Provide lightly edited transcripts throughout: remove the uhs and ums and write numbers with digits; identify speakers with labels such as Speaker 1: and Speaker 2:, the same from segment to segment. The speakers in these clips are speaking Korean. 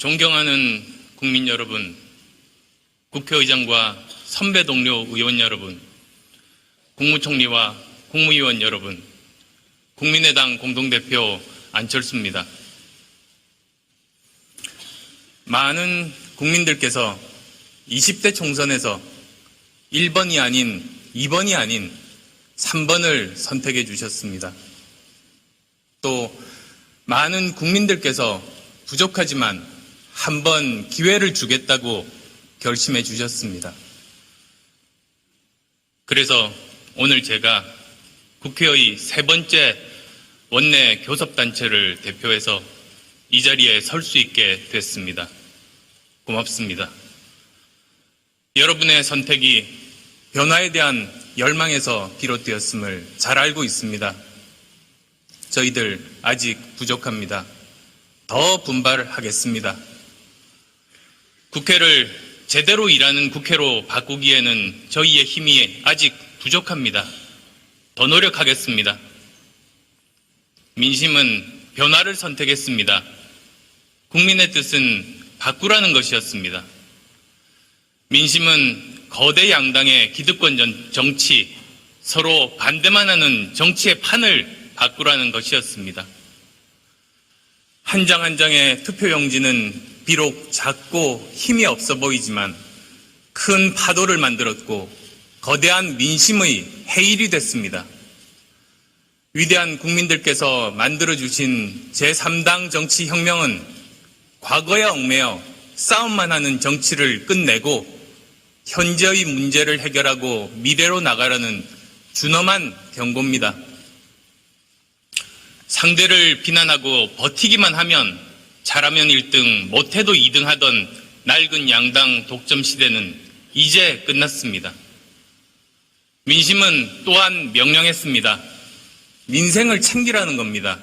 Speaker 1: 존경하는 국민 여러분, 국회의장과 선배 동료 의원 여러분, 국무총리와 국무위원 여러분, 국민의당 공동대표 안철수입니다. 많은 국민들께서 20대 총선에서 1번이 아닌 2번이 아닌 3번을 선택해 주셨습니다. 또 많은 국민들께서 부족하지만 한 번 기회를 주겠다고 결심해 주셨습니다. 그래서 오늘 제가 국회의 세 번째 원내 교섭단체를 대표해서 이 자리에 설 수 있게 됐습니다. 고맙습니다. 여러분의 선택이 변화에 대한 열망에서 비롯되었음을 잘 알고 있습니다. 저희들 아직 부족합니다. 더 분발하겠습니다. 국회를 제대로 일하는 국회로 바꾸기에는 저희의 힘이 아직 부족합니다. 더 노력하겠습니다. 민심은 변화를 선택했습니다. 국민의 뜻은 바꾸라는 것이었습니다. 민심은 거대 양당의 기득권 정치, 서로 반대만 하는 정치의 판을 바꾸라는 것이었습니다. 한 장 한 장의 투표용지는 비록 작고 힘이 없어 보이지만 큰 파도를 만들었고 거대한 민심의 해일이 됐습니다. 위대한 국민들께서 만들어주신 제3당 정치혁명은 과거에 얽매여 싸움만 하는 정치를 끝내고 현재의 문제를 해결하고 미래로 나가라는 준엄한 경고입니다. 상대를 비난하고 버티기만 하면 잘하면 1등, 못해도 2등 하던 낡은 양당 독점 시대는 이제 끝났습니다. 민심은 또한 명령했습니다. 민생을 챙기라는 겁니다.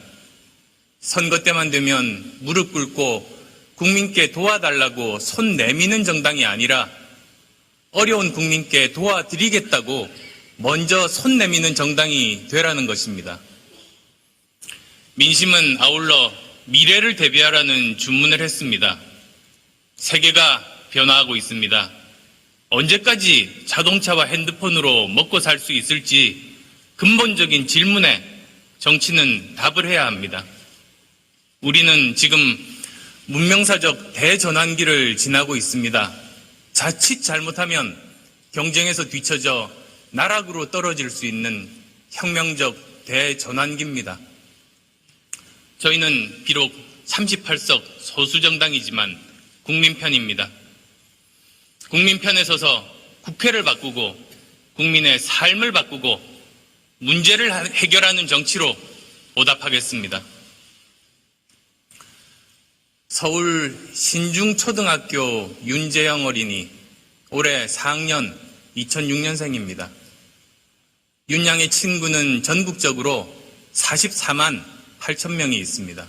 Speaker 1: 선거 때만 되면 무릎 꿇고 국민께 도와달라고 손 내미는 정당이 아니라 어려운 국민께 도와드리겠다고 먼저 손 내미는 정당이 되라는 것입니다. 민심은 아울러 미래를 대비하라는 주문을 했습니다. 세계가 변화하고 있습니다. 언제까지 자동차와 핸드폰으로 먹고 살 수 있을지 근본적인 질문에 정치는 답을 해야 합니다. 우리는 지금 문명사적 대전환기를 지나고 있습니다. 자칫 잘못하면 경쟁에서 뒤처져 나락으로 떨어질 수 있는 혁명적 대전환기입니다. 저희는 비록 38석 소수정당이지만 국민 편입니다. 국민 편에 서서 국회를 바꾸고 국민의 삶을 바꾸고 문제를 해결하는 정치로 보답하겠습니다. 서울 신중초등학교 윤재영 어린이 올해 4학년 2006년생입니다. 윤양의 친구는 전국적으로 44만 8천 명이 있습니다.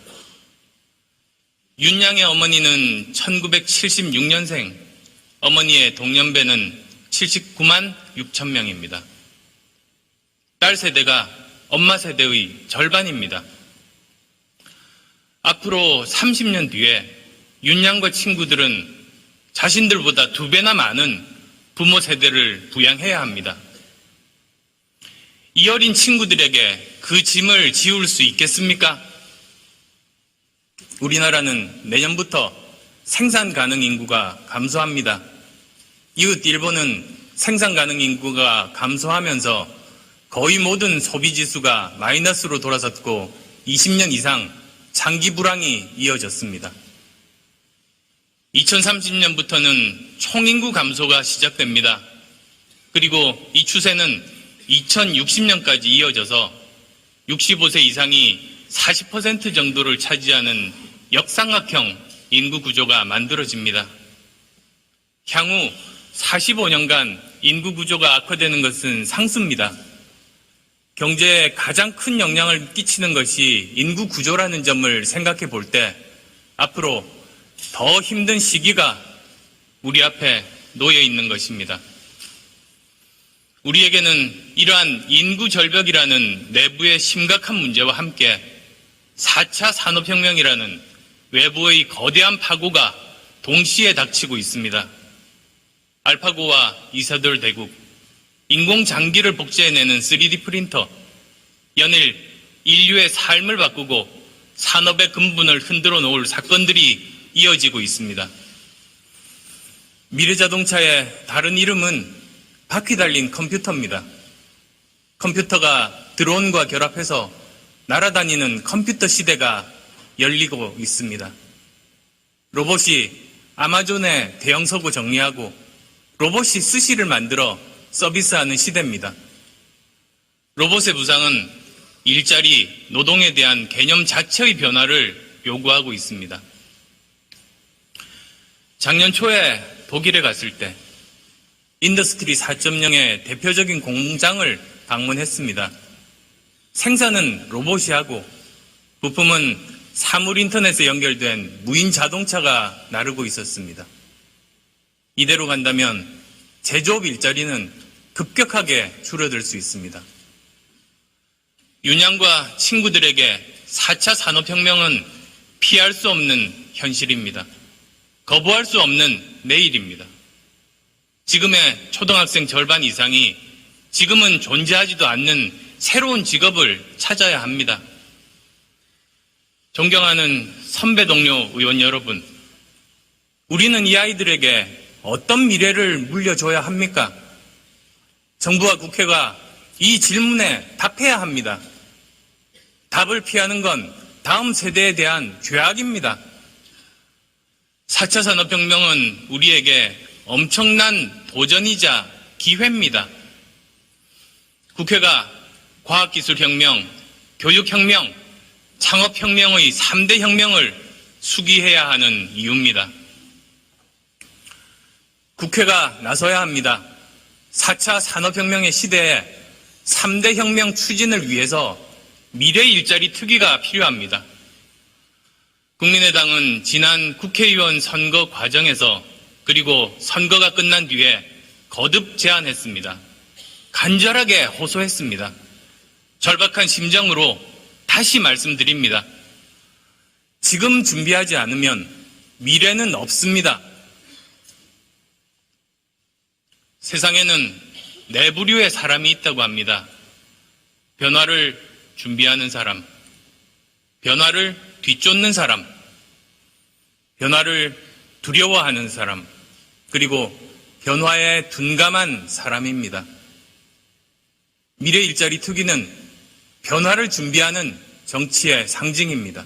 Speaker 1: 윤양의 어머니는 1976년생, 어머니의 동년배는 79만 6천 명입니다. 딸 세대가 엄마 세대의 절반입니다. 앞으로 30년 뒤에 윤양과 친구들은 자신들보다 2배나 많은 부모 세대를 부양해야 합니다. 이 어린 친구들에게 그 짐을 지울 수 있겠습니까? 우리나라는 내년부터 생산 가능 인구가 감소합니다. 이웃 일본은 생산 가능 인구가 감소하면서 거의 모든 소비 지수가 마이너스로 돌아섰고 20년 이상 장기 불황이 이어졌습니다. 2030년부터는 총인구 감소가 시작됩니다. 그리고 이 추세는 2060년까지 이어져서 65세 이상이 40% 정도를 차지하는 역삼각형 인구 구조가 만들어집니다. 향후 45년간 인구 구조가 악화되는 것은 상수입니다. 경제에 가장 큰 영향을 끼치는 것이 인구 구조라는 점을 생각해 볼 때 앞으로 더 힘든 시기가 우리 앞에 놓여 있는 것입니다. 우리에게는 이러한 인구 절벽이라는 내부의 심각한 문제와 함께 4차 산업혁명이라는 외부의 거대한 파고가 동시에 닥치고 있습니다. 알파고와 이사돌 대국, 인공장기를 복제해내는 3D 프린터, 연일 인류의 삶을 바꾸고 산업의 근본을 흔들어 놓을 사건들이 이어지고 있습니다. 미래자동차의 다른 이름은 바퀴 달린 컴퓨터입니다. 컴퓨터가 드론과 결합해서 날아다니는 컴퓨터 시대가 열리고 있습니다. 로봇이 아마존의 대형 서구 정리하고 로봇이 스시를 만들어 서비스하는 시대입니다. 로봇의 부상은 일자리, 노동에 대한 개념 자체의 변화를 요구하고 있습니다. 작년 초에 독일에 갔을 때 인더스트리 4.0의 대표적인 공장을 방문했습니다. 생산은 로봇이 하고 부품은 사물 인터넷에 연결된 무인 자동차가 나르고 있었습니다. 이대로 간다면 제조업 일자리는 급격하게 줄어들 수 있습니다. 윤양과 친구들에게 4차 산업혁명은 피할 수 없는 현실입니다. 거부할 수 없는 내일입니다. 지금의 초등학생 절반 이상이 지금은 존재하지도 않는 새로운 직업을 찾아야 합니다. 존경하는 선배 동료 의원 여러분, 우리는 이 아이들에게 어떤 미래를 물려줘야 합니까? 정부와 국회가 이 질문에 답해야 합니다. 답을 피하는 건 다음 세대에 대한 죄악입니다. 4차 산업혁명은 우리에게 엄청난 도전이자 기회입니다. 국회가 과학기술혁명, 교육혁명, 창업혁명의 3대 혁명을 수기해야 하는 이유입니다. 국회가 나서야 합니다. 4차 산업혁명의 시대에 3대 혁명 추진을 위해서 미래 일자리 특위가 필요합니다. 국민의당은 지난 국회의원 선거 과정에서 그리고 선거가 끝난 뒤에 거듭 제안했습니다. 간절하게 호소했습니다. 절박한 심정으로 다시 말씀드립니다. 지금 준비하지 않으면 미래는 없습니다. 세상에는 네 부류의 사람이 있다고 합니다. 변화를 준비하는 사람, 변화를 뒤쫓는 사람, 변화를 두려워하는 사람, 그리고 변화에 둔감한 사람입니다. 미래 일자리 특위는 변화를 준비하는 정치의 상징입니다.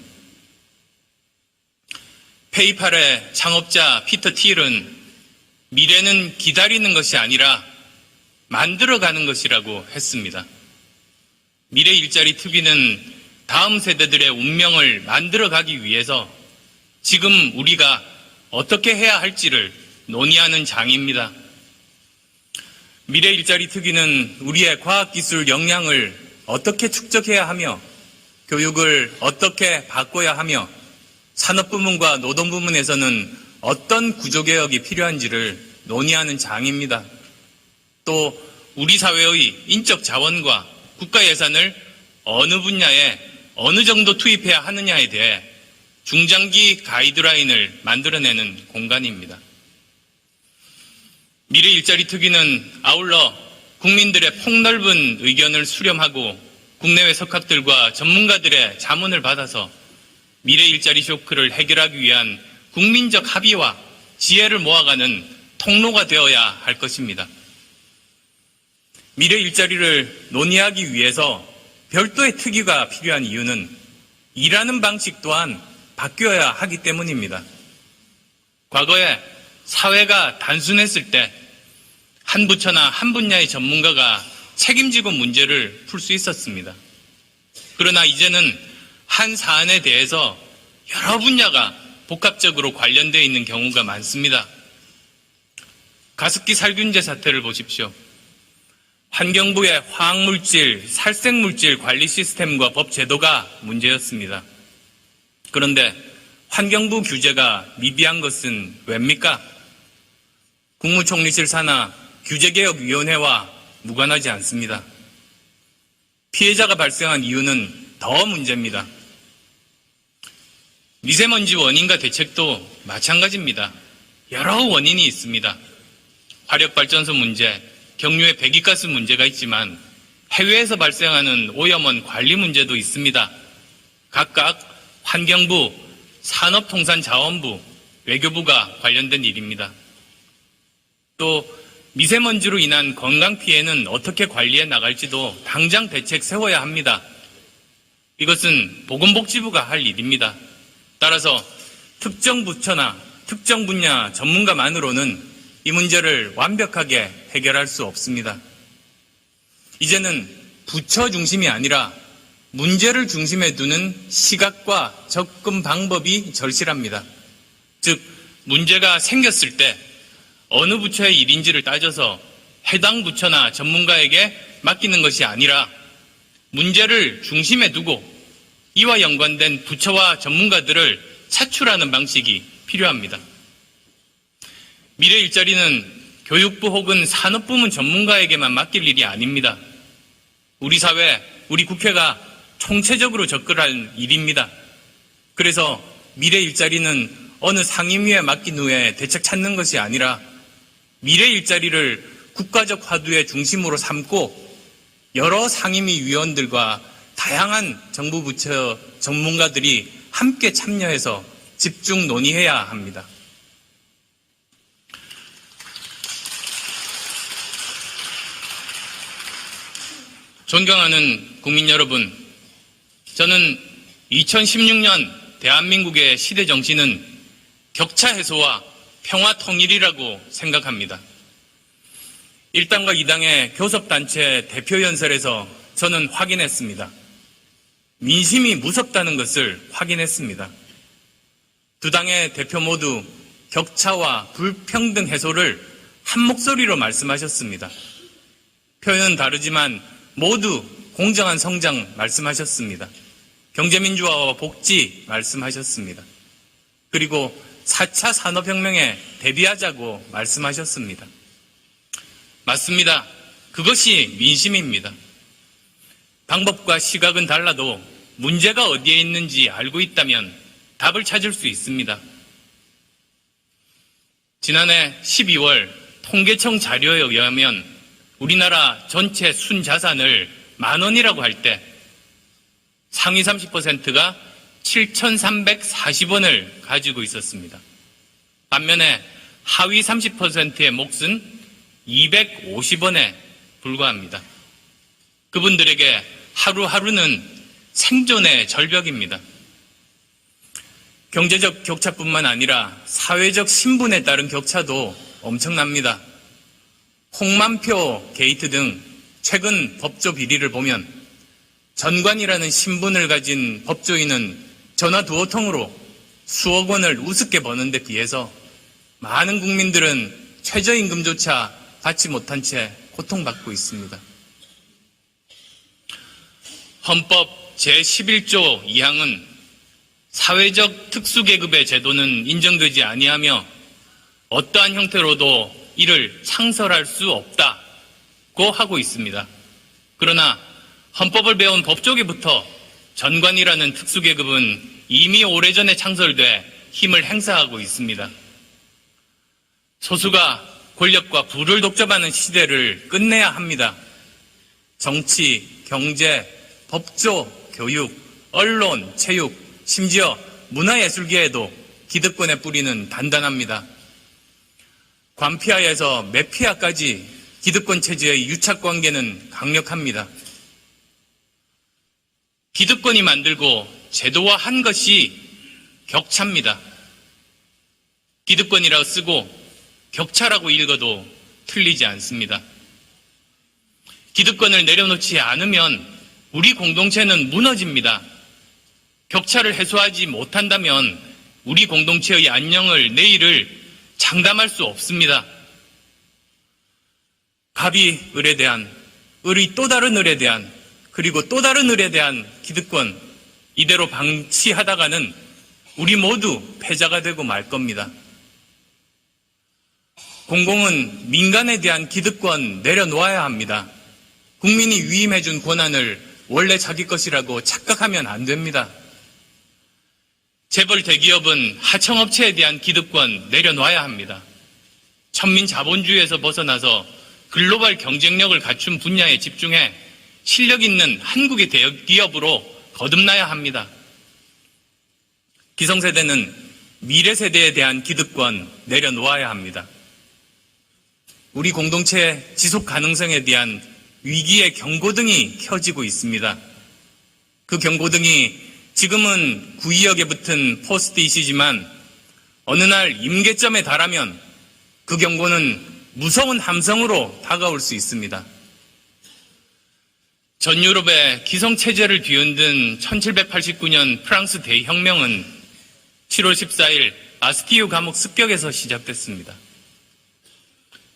Speaker 1: 페이팔의 창업자 피터 틸은 미래는 기다리는 것이 아니라 만들어가는 것이라고 했습니다. 미래 일자리 특위는 다음 세대들의 운명을 만들어가기 위해서 지금 우리가 어떻게 해야 할지를 논의하는 장입니다. 미래 일자리 특위는 우리의 과학기술 역량을 어떻게 축적해야 하며 교육을 어떻게 바꿔야 하며 산업부문과 노동부문에서는 어떤 구조개혁이 필요한지를 논의하는 장입니다. 또 우리 사회의 인적 자원과 국가 예산을 어느 분야에 어느 정도 투입해야 하느냐에 대해 중장기 가이드라인을 만들어내는 공간입니다. 미래 일자리 특위는 아울러 국민들의 폭넓은 의견을 수렴하고 국내외 석학들과 전문가들의 자문을 받아서 미래 일자리 쇼크를 해결하기 위한 국민적 합의와 지혜를 모아가는 통로가 되어야 할 것입니다. 미래 일자리를 논의하기 위해서 별도의 특위가 필요한 이유는 일하는 방식 또한 바뀌어야 하기 때문입니다. 과거에 사회가 단순했을 때 한 부처나 한 분야의 전문가가 책임지고 문제를 풀 수 있었습니다. 그러나 이제는 한 사안에 대해서 여러 분야가 복합적으로 관련되어 있는 경우가 많습니다. 가습기 살균제 사태를 보십시오. 환경부의 화학물질, 살생물질 관리 시스템과 법 제도가 문제였습니다. 그런데 환경부 규제가 미비한 것은 왜입니까? 국무총리실 산하 규제개혁위원회와 무관하지 않습니다. 피해자가 발생한 이유는 더 문제입니다. 미세먼지 원인과 대책도 마찬가지입니다. 여러 원인이 있습니다. 화력발전소 문제, 경유의 배기가스 문제가 있지만 해외에서 발생하는 오염원 관리 문제도 있습니다. 각각 환경부, 산업통상자원부, 외교부가 관련된 일입니다. 또 미세먼지로 인한 건강 피해는 어떻게 관리해 나갈지도 당장 대책 세워야 합니다. 이것은 보건복지부가 할 일입니다. 따라서 특정 부처나 특정 분야 전문가만으로는 이 문제를 완벽하게 해결할 수 없습니다. 이제는 부처 중심이 아니라 문제를 중심에 두는 시각과 접근 방법이 절실합니다. 즉, 문제가 생겼을 때 어느 부처의 일인지를 따져서 해당 부처나 전문가에게 맡기는 것이 아니라 문제를 중심에 두고 이와 연관된 부처와 전문가들을 차출하는 방식이 필요합니다. 미래 일자리는 교육부 혹은 산업부문 전문가에게만 맡길 일이 아닙니다. 우리 사회, 우리 국회가 총체적으로 접근할 일입니다. 그래서 미래 일자리는 어느 상임위에 맡긴 후에 대책 찾는 것이 아니라 미래 일자리를 국가적 화두의 중심으로 삼고 여러 상임위 위원들과 다양한 정부 부처 전문가들이 함께 참여해서 집중 논의해야 합니다. 존경하는 국민 여러분, 저는 2016년 대한민국의 시대 정신은 격차 해소와 평화 통일이라고 생각합니다. 1당과 2당의 교섭단체 대표연설에서 저는 확인했습니다. 민심이 무섭다는 것을 확인했습니다. 두 당의 대표 모두 격차와 불평등 해소를 한 목소리로 말씀하셨습니다. 표현은 다르지만 모두 공정한 성장 말씀하셨습니다. 경제민주화와 복지 말씀하셨습니다. 그리고 4차 산업혁명에 대비하자고 말씀하셨습니다. 맞습니다. 그것이 민심입니다. 방법과 시각은 달라도 문제가 어디에 있는지 알고 있다면 답을 찾을 수 있습니다. 지난해 12월 통계청 자료에 의하면 우리나라 전체 순자산을 10,000원이라고 할 때 상위 30%가 7,340원을 가지고 있었습니다. 반면에 하위 30%의 몫은 250원에 불과합니다. 그분들에게 하루하루는 생존의 절벽입니다. 경제적 격차뿐만 아니라 사회적 신분에 따른 격차도 엄청납니다. 홍만표 게이트 등 최근 법조 비리를 보면 전관이라는 신분을 가진 법조인은 전화 두어 통으로 수억 원을 우습게 버는 데 비해서 많은 국민들은 최저임금조차 받지 못한 채 고통받고 있습니다. 헌법 제11조 2항은 사회적 특수계급의 제도는 인정되지 아니하며 어떠한 형태로도 이를 창설할 수 없다고 하고 있습니다. 그러나 헌법을 배운 법조계부터 전관이라는 특수계급은 이미 오래전에 창설돼 힘을 행사하고 있습니다. 소수가 권력과 부를 독점하는 시대를 끝내야 합니다. 정치, 경제, 법조, 교육, 언론, 체육, 심지어 문화예술계에도 기득권의 뿌리는 단단합니다. 관피아에서 매피아까지 기득권 체제의 유착관계는 강력합니다. 기득권이 만들고 제도화한 것이 격차입니다. 기득권이라고 쓰고 격차라고 읽어도 틀리지 않습니다. 기득권을 내려놓지 않으면 우리 공동체는 무너집니다. 격차를 해소하지 못한다면 우리 공동체의 안녕을, 내일을 장담할 수 없습니다. 갑이 을에 대한, 을이 또 다른 을에 대한, 그리고 또 다른 을에 대한 기득권, 이대로 방치하다가는 우리 모두 패자가 되고 말 겁니다. 공공은 민간에 대한 기득권 내려놓아야 합니다. 국민이 위임해준 권한을 원래 자기 것이라고 착각하면 안 됩니다. 재벌 대기업은 하청업체에 대한 기득권 내려놔야 합니다. 천민 자본주의에서 벗어나서 글로벌 경쟁력을 갖춘 분야에 집중해 실력 있는 한국의 대기업으로 거듭나야 합니다. 기성세대는 미래 세대에 대한 기득권 내려놓아야 합니다. 우리 공동체의 지속 가능성에 대한 위기의 경고등이 켜지고 있습니다. 그 경고등이 지금은 구의역에 붙은 포스트잇이지만 어느 날 임계점에 달하면 그 경고는 무서운 함성으로 다가올 수 있습니다. 전 유럽의 기성체제를 뒤흔든 1789년 프랑스 대혁명은 7월 14일 바스티유 감옥 습격에서 시작됐습니다.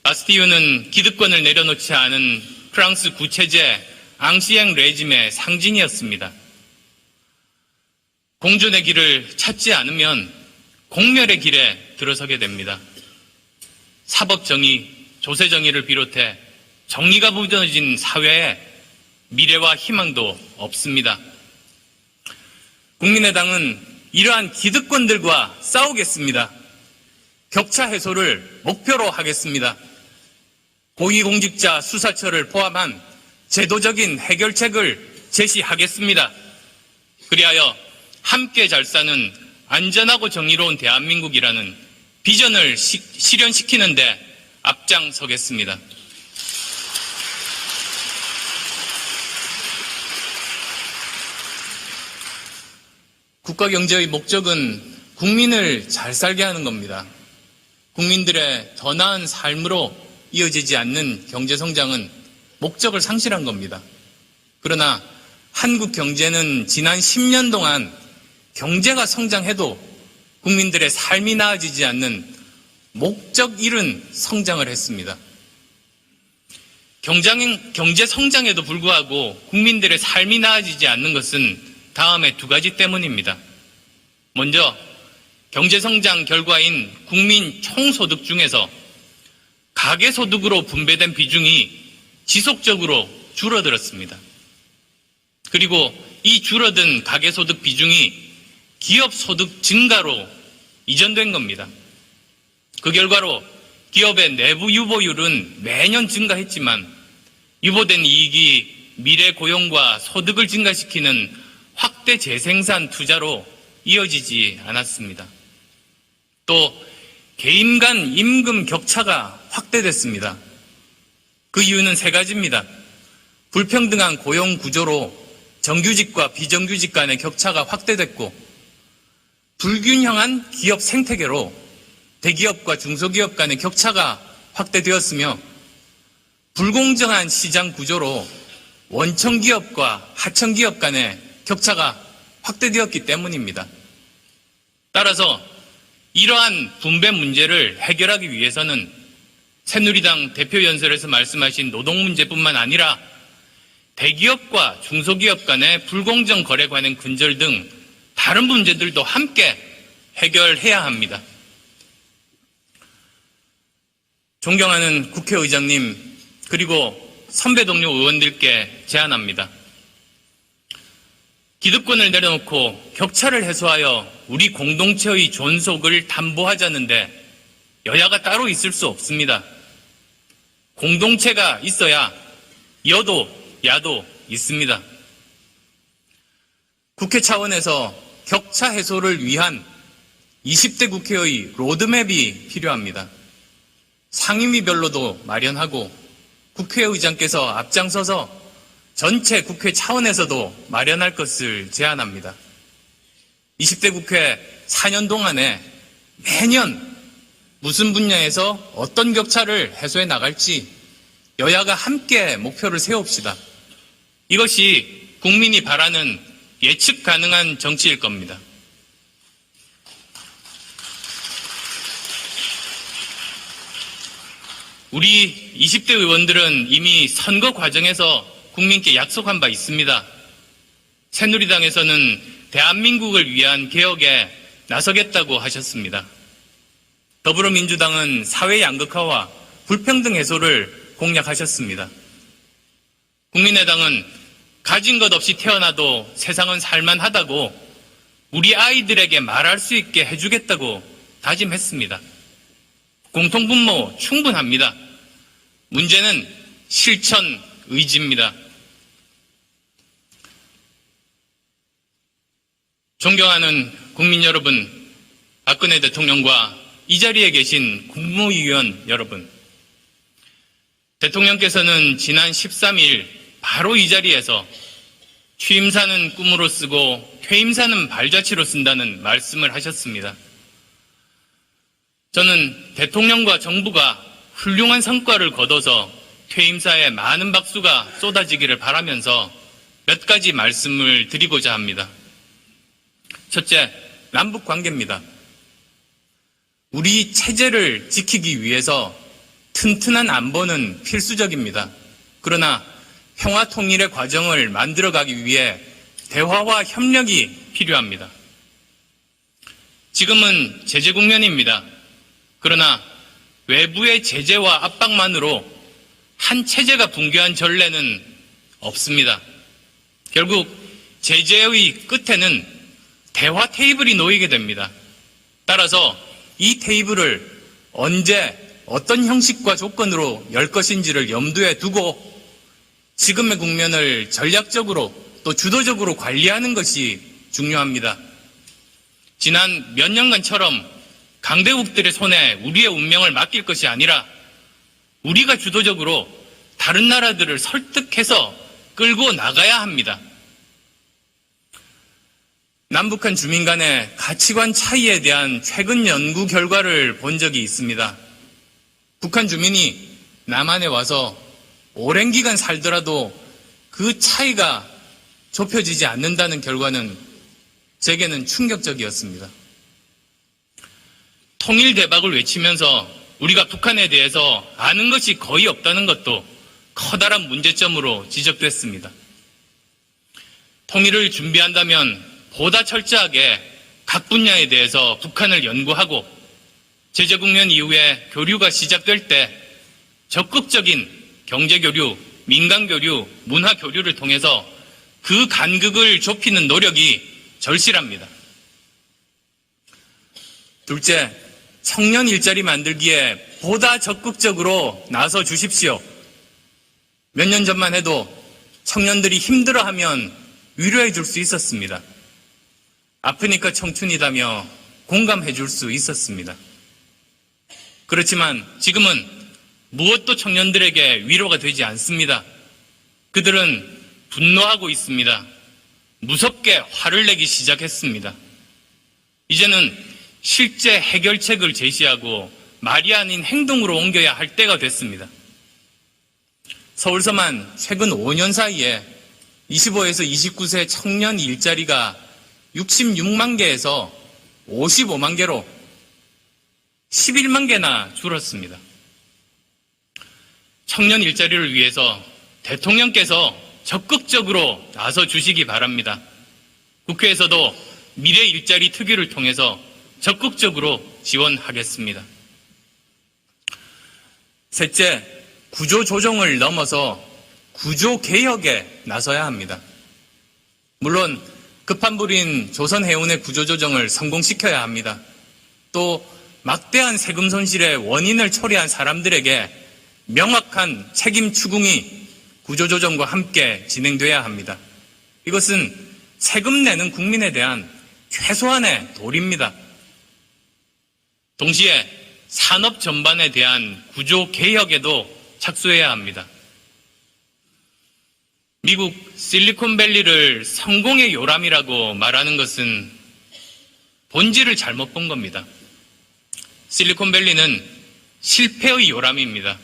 Speaker 1: 바스티유는 기득권을 내려놓지 않은 프랑스 구체제 앙시엥 레짐의 상징이었습니다. 공존의 길을 찾지 않으면 공멸의 길에 들어서게 됩니다. 사법정의, 조세정의를 비롯해 정의가 무너진 사회에 미래와 희망도 없습니다. 국민의당은 이러한 기득권들과 싸우겠습니다. 격차 해소를 목표로 하겠습니다. 고위공직자 수사처를 포함한 제도적인 해결책을 제시하겠습니다. 그리하여 함께 잘 사는 안전하고 정의로운 대한민국이라는 비전을 실현시키는 데 앞장서겠습니다. 국가경제의 목적은 국민을 잘 살게 하는 겁니다. 국민들의 더 나은 삶으로 이어지지 않는 경제성장은 목적을 상실한 겁니다. 그러나 한국 경제는 지난 10년 동안 경제가 성장해도 국민들의 삶이 나아지지 않는 목적 잃은 성장을 했습니다. 경제 성장에도 불구하고 국민들의 삶이 나아지지 않는 것은 다음에 두 가지 때문입니다. 먼저 경제성장 결과인 국민 총소득 중에서 가계소득으로 분배된 비중이 지속적으로 줄어들었습니다. 그리고 이 줄어든 가계소득 비중이 기업소득 증가로 이전된 겁니다. 그 결과로 기업의 내부 유보율은 매년 증가했지만 유보된 이익이 미래 고용과 소득을 증가시키는 확대 재생산 투자로 이어지지 않았습니다. 또 개인 간 임금 격차가 확대됐습니다. 그 이유는 세 가지입니다. 불평등한 고용 구조로 정규직과 비정규직 간의 격차가 확대됐고, 불균형한 기업 생태계로 대기업과 중소기업 간의 격차가 확대되었으며, 불공정한 시장 구조로 원청기업과 하청기업 간의 격차가 확대되었기 때문입니다. 따라서 이러한 분배 문제를 해결하기 위해서는 새누리당 대표연설에서 말씀하신 노동 문제뿐만 아니라 대기업과 중소기업 간의 불공정 거래 관행 근절 등 다른 문제들도 함께 해결해야 합니다. 존경하는 국회의장님, 그리고 선배 동료 의원들께 제안합니다. 기득권을 내려놓고 격차를 해소하여 우리 공동체의 존속을 담보하자는데 여야가 따로 있을 수 없습니다. 공동체가 있어야 여도, 야도 있습니다. 국회 차원에서 격차 해소를 위한 20대 국회의 로드맵이 필요합니다. 상임위별로도 마련하고 국회의장께서 앞장서서 전체 국회 차원에서도 마련할 것을 제안합니다. 20대 국회 4년 동안에 매년 무슨 분야에서 어떤 격차를 해소해 나갈지 여야가 함께 목표를 세웁시다. 이것이 국민이 바라는 예측 가능한 정치일 겁니다. 우리 20대 의원들은 이미 선거 과정에서 국민께 약속한 바 있습니다. 새누리당에서는 대한민국을 위한 개혁에 나서겠다고 하셨습니다. 더불어민주당은 사회 양극화와 불평등 해소를 공약하셨습니다. 국민의당은 가진 것 없이 태어나도 세상은 살만하다고 우리 아이들에게 말할 수 있게 해주겠다고 다짐했습니다. 공통분모 충분합니다. 문제는 실천 의지입니다. 존경하는 국민 여러분, 박근혜 대통령과 이 자리에 계신 국무위원 여러분, 대통령께서는 지난 13일 바로 이 자리에서 취임사는 꿈으로 쓰고 퇴임사는 발자취로 쓴다는 말씀을 하셨습니다. 저는 대통령과 정부가 훌륭한 성과를 거둬서 퇴임사에 많은 박수가 쏟아지기를 바라면서 몇 가지 말씀을 드리고자 합니다. 첫째, 남북 관계입니다. 우리 체제를 지키기 위해서 튼튼한 안보는 필수적입니다. 그러나 평화 통일의 과정을 만들어가기 위해 대화와 협력이 필요합니다. 지금은 제재 국면입니다. 그러나 외부의 제재와 압박만으로 한 체제가 붕괴한 전례는 없습니다. 결국 제재의 끝에는 대화 테이블이 놓이게 됩니다. 따라서 이 테이블을 언제 어떤 형식과 조건으로 열 것인지를 염두에 두고 지금의 국면을 전략적으로 또 주도적으로 관리하는 것이 중요합니다. 지난 몇 년간처럼 강대국들의 손에 우리의 운명을 맡길 것이 아니라 우리가 주도적으로 다른 나라들을 설득해서 끌고 나가야 합니다. 남북한 주민 간의 가치관 차이에 대한 최근 연구 결과를 본 적이 있습니다. 북한 주민이 남한에 와서 오랜 기간 살더라도 그 차이가 좁혀지지 않는다는 결과는 제게는 충격적이었습니다. 통일 대박을 외치면서 우리가 북한에 대해서 아는 것이 거의 없다는 것도 커다란 문제점으로 지적됐습니다. 통일을 준비한다면 보다 철저하게 각 분야에 대해서 북한을 연구하고 제재 국면 이후에 교류가 시작될 때 적극적인 경제교류, 민간교류, 문화교류를 통해서 그 간극을 좁히는 노력이 절실합니다. 둘째, 청년 일자리 만들기에 보다 적극적으로 나서 주십시오. 몇 년 전만 해도 청년들이 힘들어하면 위로해 줄 수 있었습니다. 아프니까 청춘이다며 공감해 줄 수 있었습니다. 그렇지만 지금은 무엇도 청년들에게 위로가 되지 않습니다. 그들은 분노하고 있습니다. 무섭게 화를 내기 시작했습니다. 이제는 실제 해결책을 제시하고 말이 아닌 행동으로 옮겨야 할 때가 됐습니다. 서울서만 최근 5년 사이에 25에서 29세 청년 일자리가 66만 개에서 55만 개로 11만 개나 줄었습니다. 청년 일자리를 위해서 대통령께서 적극적으로 나서 주시기 바랍니다. 국회에서도 미래 일자리 특위를 통해서 적극적으로 지원하겠습니다. 셋째, 구조 조정을 넘어서 구조 개혁에 나서야 합니다. 물론 급한 불인 조선해운의 구조 조정을 성공시켜야 합니다. 또 막대한 세금 손실의 원인을 초래한 사람들에게 명확한 책임 추궁이 구조조정과 함께 진행돼야 합니다. 이것은 세금 내는 국민에 대한 최소한의 도리입니다. 동시에 산업 전반에 대한 구조 개혁에도 착수해야 합니다. 미국 실리콘밸리를 성공의 요람이라고 말하는 것은 본질을 잘못 본 겁니다. 실리콘밸리는 실패의 요람입니다.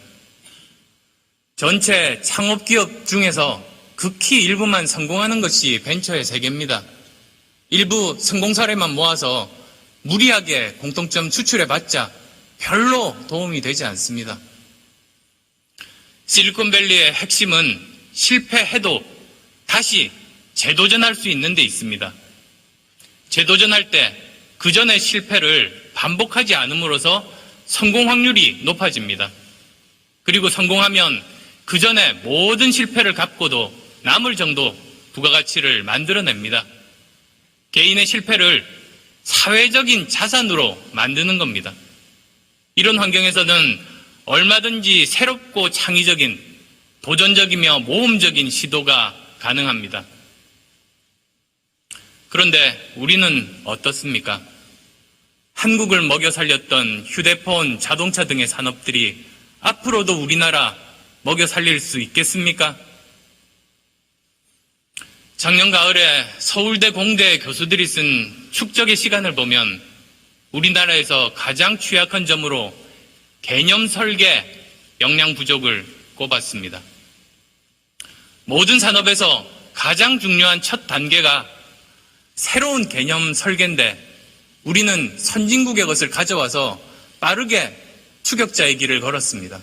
Speaker 1: 전체 창업기업 중에서 극히 일부만 성공하는 것이 벤처의 세계입니다. 일부 성공 사례만 모아서 무리하게 공통점 추출해봤자 별로 도움이 되지 않습니다. 실리콘밸리의 핵심은 실패해도 다시 재도전할 수 있는 데 있습니다. 재도전할 때 그 전의 실패를 반복하지 않음으로써 성공 확률이 높아집니다. 그리고 성공하면 그 전에 모든 실패를 갚고도 남을 정도 부가가치를 만들어냅니다. 개인의 실패를 사회적인 자산으로 만드는 겁니다. 이런 환경에서는 얼마든지 새롭고 창의적인, 도전적이며 모험적인 시도가 가능합니다. 그런데 우리는 어떻습니까? 한국을 먹여 살렸던 휴대폰, 자동차 등의 산업들이 앞으로도 우리나라 먹여 살릴 수 있겠습니까? 작년 가을에 서울대 공대 교수들이 쓴 축적의 시간을 보면 우리나라에서 가장 취약한 점으로 개념 설계 역량 부족을 꼽았습니다. 모든 산업에서 가장 중요한 첫 단계가 새로운 개념 설계인데 우리는 선진국의 것을 가져와서 빠르게 추격자의 길을 걸었습니다.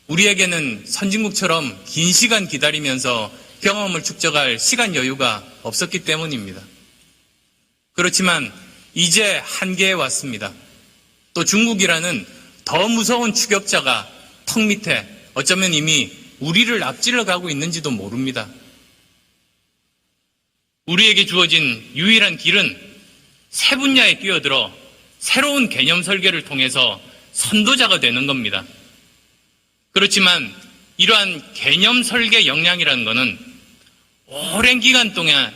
Speaker 1: 우리에게는 선진국처럼 긴 시간 기다리면서 경험을 축적할 시간 여유가 없었기 때문입니다. 그렇지만 이제 한계에 왔습니다. 또 중국이라는 더 무서운 추격자가 턱 밑에 어쩌면 이미 우리를 앞질러 가고 있는지도 모릅니다. 우리에게 주어진 유일한 길은 새 분야에 뛰어들어 새로운 개념 설계를 통해서 선도자가 되는 겁니다. 그렇지만 이러한 개념 설계 역량이라는 것은 오랜 기간 동안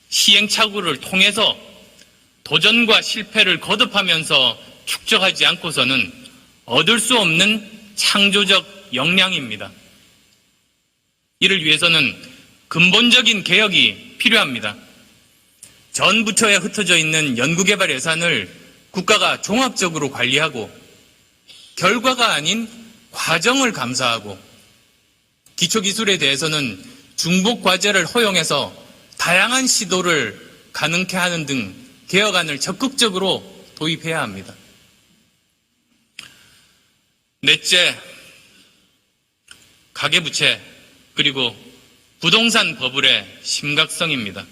Speaker 1: 시행착오를 통해서 도전과 실패를 거듭하면서 축적하지 않고서는 얻을 수 없는 창조적 역량입니다. 이를 위해서는 근본적인 개혁이 필요합니다. 전 부처에 흩어져 있는 연구개발 예산을 국가가 종합적으로 관리하고 결과가 아닌 과정을 감사하고 기초기술에 대해서는 중복과제를 허용해서 다양한 시도를 가능케 하는 등 개혁안을 적극적으로 도입해야 합니다. 넷째, 가계부채 그리고 부동산 버블의 심각성입니다.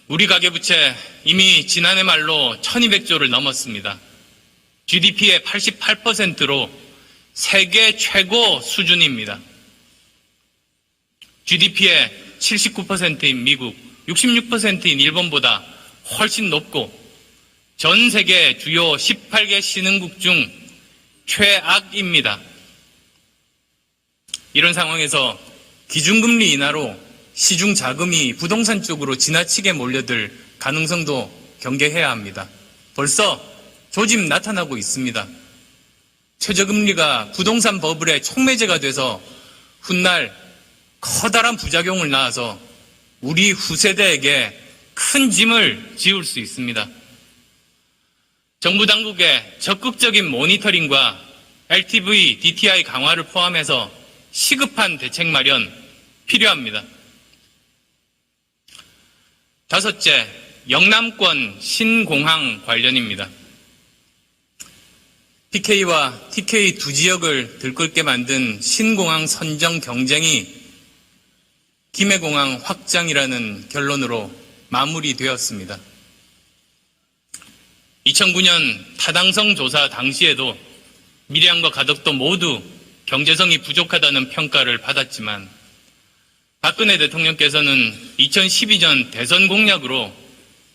Speaker 1: 우리 가계부채 이미 지난해 말로 1200조를 넘었습니다. GDP의 88%로 세계 최고 수준입니다. GDP의 79%인 미국, 66%인 일본보다 훨씬 높고 전 세계 주요 18개 신흥국 중 최악입니다. 이런 상황에서 기준금리 인하로 시중 자금이 부동산 쪽으로 지나치게 몰려들 가능성도 경계해야 합니다. 벌써 조짐 나타나고 있습니다. 최저금리가 부동산 버블의 촉매제가 돼서 훗날 커다란 부작용을 낳아서 우리 후세대에게 큰 짐을 지울 수 있습니다. 정부 당국의 적극적인 모니터링과 LTV, DTI 강화를 포함해서 시급한 대책 마련 필요합니다. 다섯째, 영남권 신공항 관련입니다. PK와 TK 두 지역을 들끓게 만든 신공항 선정 경쟁이 김해공항 확장이라는 결론으로 마무리되었습니다. 2009년 타당성 조사 당시에도 밀양과 가덕도 모두 경제성이 부족하다는 평가를 받았지만 박근혜 대통령께서는 2012년 대선 공약으로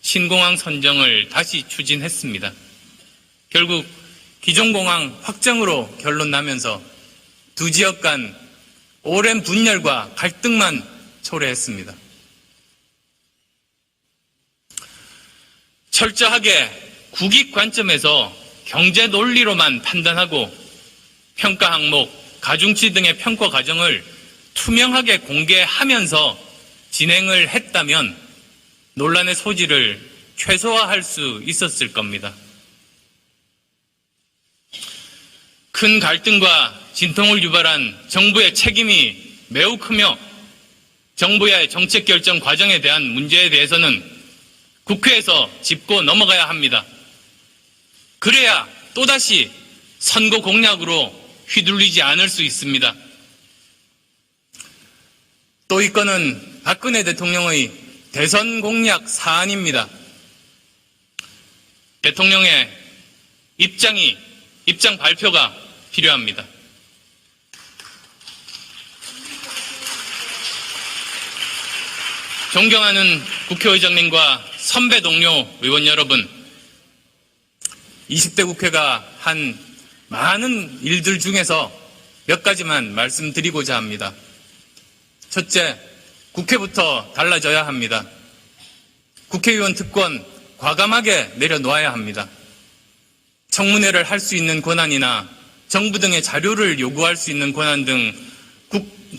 Speaker 1: 신공항 선정을 다시 추진했습니다. 결국 기존 공항 확장으로 결론 나면서 두 지역 간 오랜 분열과 갈등만 초래했습니다. 철저하게 국익 관점에서 경제 논리로만 판단하고 평가 항목, 가중치 등의 평가 과정을 투명하게 공개하면서 진행을 했다면 논란의 소지를 최소화할 수 있었을 겁니다. 큰 갈등과 진통을 유발한 정부의 책임이 매우 크며 정부의 정책 결정 과정에 대한 문제에 대해서는 국회에서 짚고 넘어가야 합니다. 그래야 또다시 선거 공약으로 휘둘리지 않을 수 있습니다. 또 이 건은 박근혜 대통령의 대선 공약 사안입니다. 대통령의 입장 발표가 필요합니다. 존경하는 국회의장님과 선배 동료 의원 여러분, 20대 국회가 한 많은 일들 중에서 몇 가지만 말씀드리고자 합니다. 첫째, 국회부터 달라져야 합니다. 국회의원 특권 과감하게 내려놓아야 합니다. 청문회를 할 수 있는 권한이나 정부 등의 자료를 요구할 수 있는 권한 등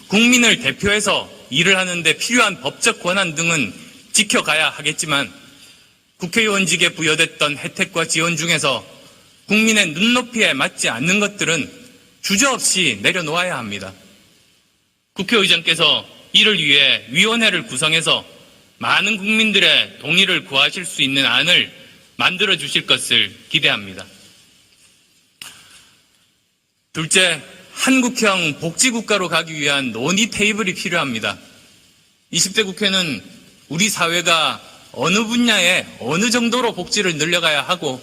Speaker 1: 국민을 대표해서 일을 하는데 필요한 법적 권한 등은 지켜가야 하겠지만 국회의원직에 부여됐던 혜택과 지원 중에서 국민의 눈높이에 맞지 않는 것들은 주저없이 내려놓아야 합니다. 국회의장께서 이를 위해 위원회를 구성해서 많은 국민들의 동의를 구하실 수 있는 안을 만들어 주실 것을 기대합니다. 둘째, 한국형 복지국가로 가기 위한 논의 테이블이 필요합니다. 20대 국회는 우리 사회가 어느 분야에 어느 정도로 복지를 늘려가야 하고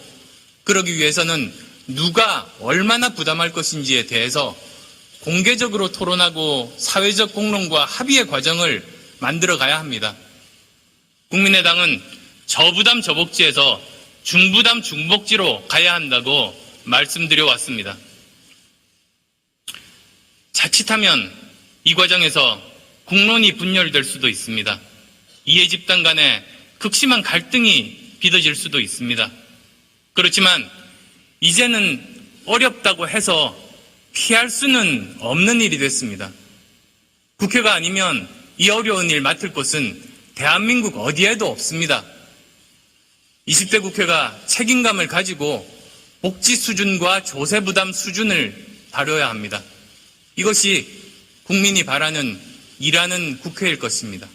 Speaker 1: 그러기 위해서는 누가 얼마나 부담할 것인지에 대해서 공개적으로 토론하고 사회적 공론과 합의의 과정을 만들어 가야 합니다. 국민의당은 저부담 저복지에서 중부담 중복지로 가야 한다고 말씀드려 왔습니다. 자칫하면 이 과정에서 국론이 분열될 수도 있습니다. 이해 집단 간에 극심한 갈등이 빚어질 수도 있습니다. 그렇지만 이제는 어렵다고 해서 피할 수는 없는 일이 됐습니다. 국회가 아니면 이 어려운 일 맡을 곳은 대한민국 어디에도 없습니다. 20대 국회가 책임감을 가지고 복지 수준과 조세 부담 수준을 다뤄야 합니다. 이것이 국민이 바라는 일하는 국회일 것입니다.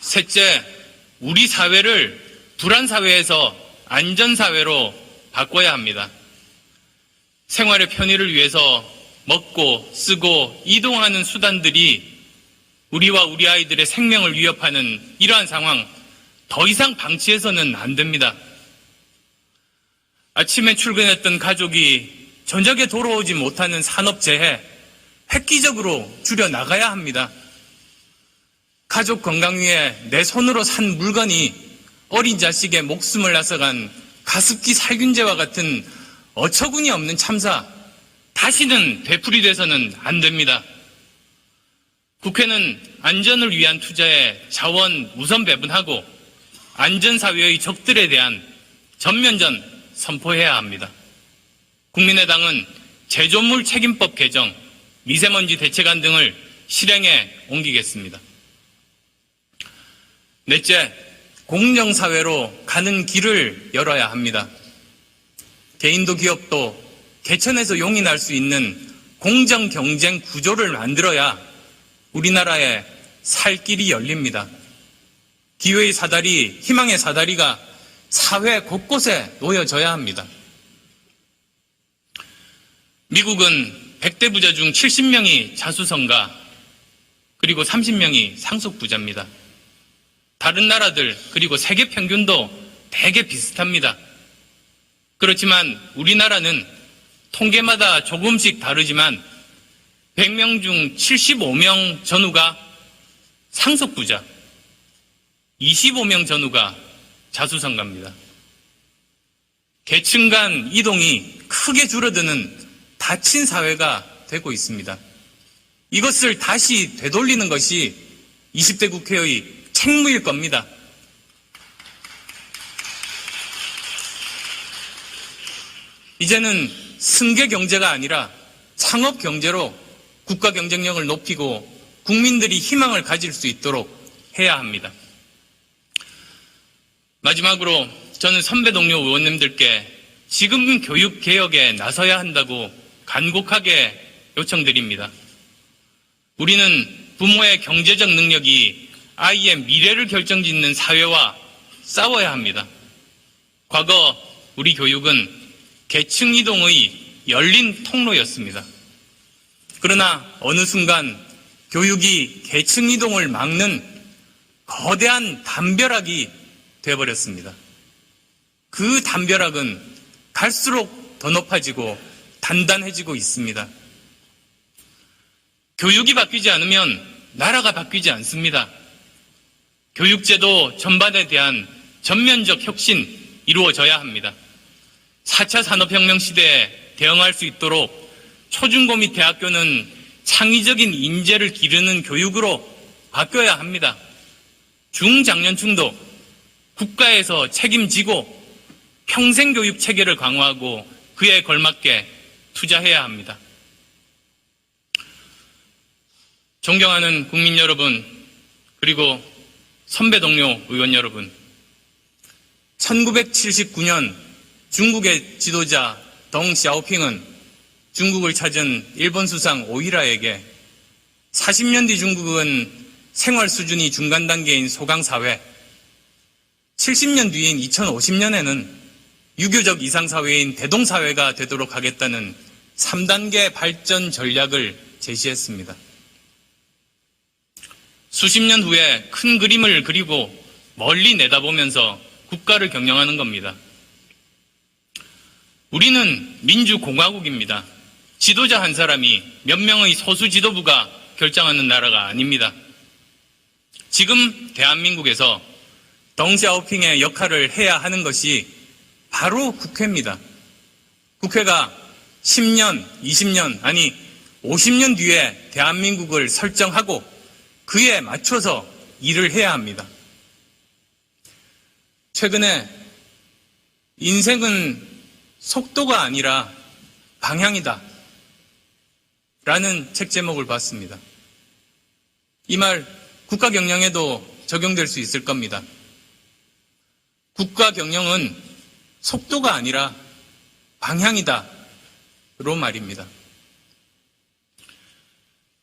Speaker 1: 셋째, 우리 사회를 불안사회에서 안전사회로 바꿔야 합니다. 생활의 편의를 위해서 먹고 쓰고 이동하는 수단들이 우리와 우리 아이들의 생명을 위협하는 이러한 상황 더 이상 방치해서는 안 됩니다. 아침에 출근했던 가족이 저녁에 돌아오지 못하는 산업재해 획기적으로 줄여나가야 합니다. 가족 건강 위해 내 손으로 산 물건이 어린 자식의 목숨을 앗아간 가습기 살균제와 같은 어처구니 없는 참사 다시는 되풀이돼서는 안 됩니다. 국회는 안전을 위한 투자에 자원 우선 배분하고 안전사회의 적들에 대한 전면전 선포해야 합니다. 국민의당은 제조물 책임법 개정, 미세먼지 대책안 등을 실행에 옮기겠습니다. 넷째, 공정사회로 가는 길을 열어야 합니다. 개인도 기업도 개천에서 용이 날 수 있는 공정경쟁 구조를 만들어야 우리나라에 살 길이 열립니다. 기회의 사다리, 희망의 사다리가 사회 곳곳에 놓여져야 합니다. 미국은 100대 부자 중 70명이 자수성가 그리고 30명이 상속부자입니다. 다른 나라들 그리고 세계 평균도 대개 비슷합니다. 그렇지만 우리나라는 통계마다 조금씩 다르지만 100명 중 75명 전후가 상속부자, 25명 전후가 자수성가입니다. 계층 간 이동이 크게 줄어드는 닫힌 사회가 되고 있습니다. 이것을 다시 되돌리는 것이 20대 국회의 책무일 겁니다. 이제는 승계 경제가 아니라 창업 경제로 국가 경쟁력을 높이고 국민들이 희망을 가질 수 있도록 해야 합니다. 마지막으로 저는 선배 동료 의원님들께 지금 교육 개혁에 나서야 한다고 간곡하게 요청드립니다. 우리는 부모의 경제적 능력이 아이의 미래를 결정짓는 사회와 싸워야 합니다. 과거 우리 교육은 계층 이동의 열린 통로였습니다. 그러나 어느 순간 교육이 계층 이동을 막는 거대한 담벼락이 되어버렸습니다. 그 담벼락은 갈수록 더 높아지고 단단해지고 있습니다. 교육이 바뀌지 않으면 나라가 바뀌지 않습니다. 교육제도 전반에 대한 전면적 혁신 이루어져야 합니다. 4차 산업혁명 시대에 대응할 수 있도록 초중고 및 대학교는 창의적인 인재를 기르는 교육으로 바뀌어야 합니다. 중장년층도 국가에서 책임지고 평생교육 체계를 강화하고 그에 걸맞게 투자해야 합니다. 존경하는 국민 여러분, 그리고 선배 동료 의원 여러분, 1979년 중국의 지도자 덩샤오핑은 중국을 찾은 일본 수상 오히라에게 40년 뒤 중국은 생활 수준이 중간 단계인 소강사회, 70년 뒤인 2050년에는 유교적 이상사회인 대동사회가 되도록 하겠다는 3단계 발전 전략을 제시했습니다. 수십 년 후에 큰 그림을 그리고 멀리 내다보면서 국가를 경영하는 겁니다. 우리는 민주공화국입니다. 지도자 한 사람이 몇 명의 소수 지도부가 결정하는 나라가 아닙니다. 지금 대한민국에서 덩샤오핑의 역할을 해야 하는 것이 바로 국회입니다. 국회가 10년, 20년, 아니 50년 뒤에 대한민국을 설정하고 그에 맞춰서 일을 해야 합니다. 최근에 인생은 속도가 아니라 방향이다 라는 책 제목을 봤습니다. 이 말 국가 경영에도 적용될 수 있을 겁니다. 국가 경영은 속도가 아니라 방향이다 로 말입니다.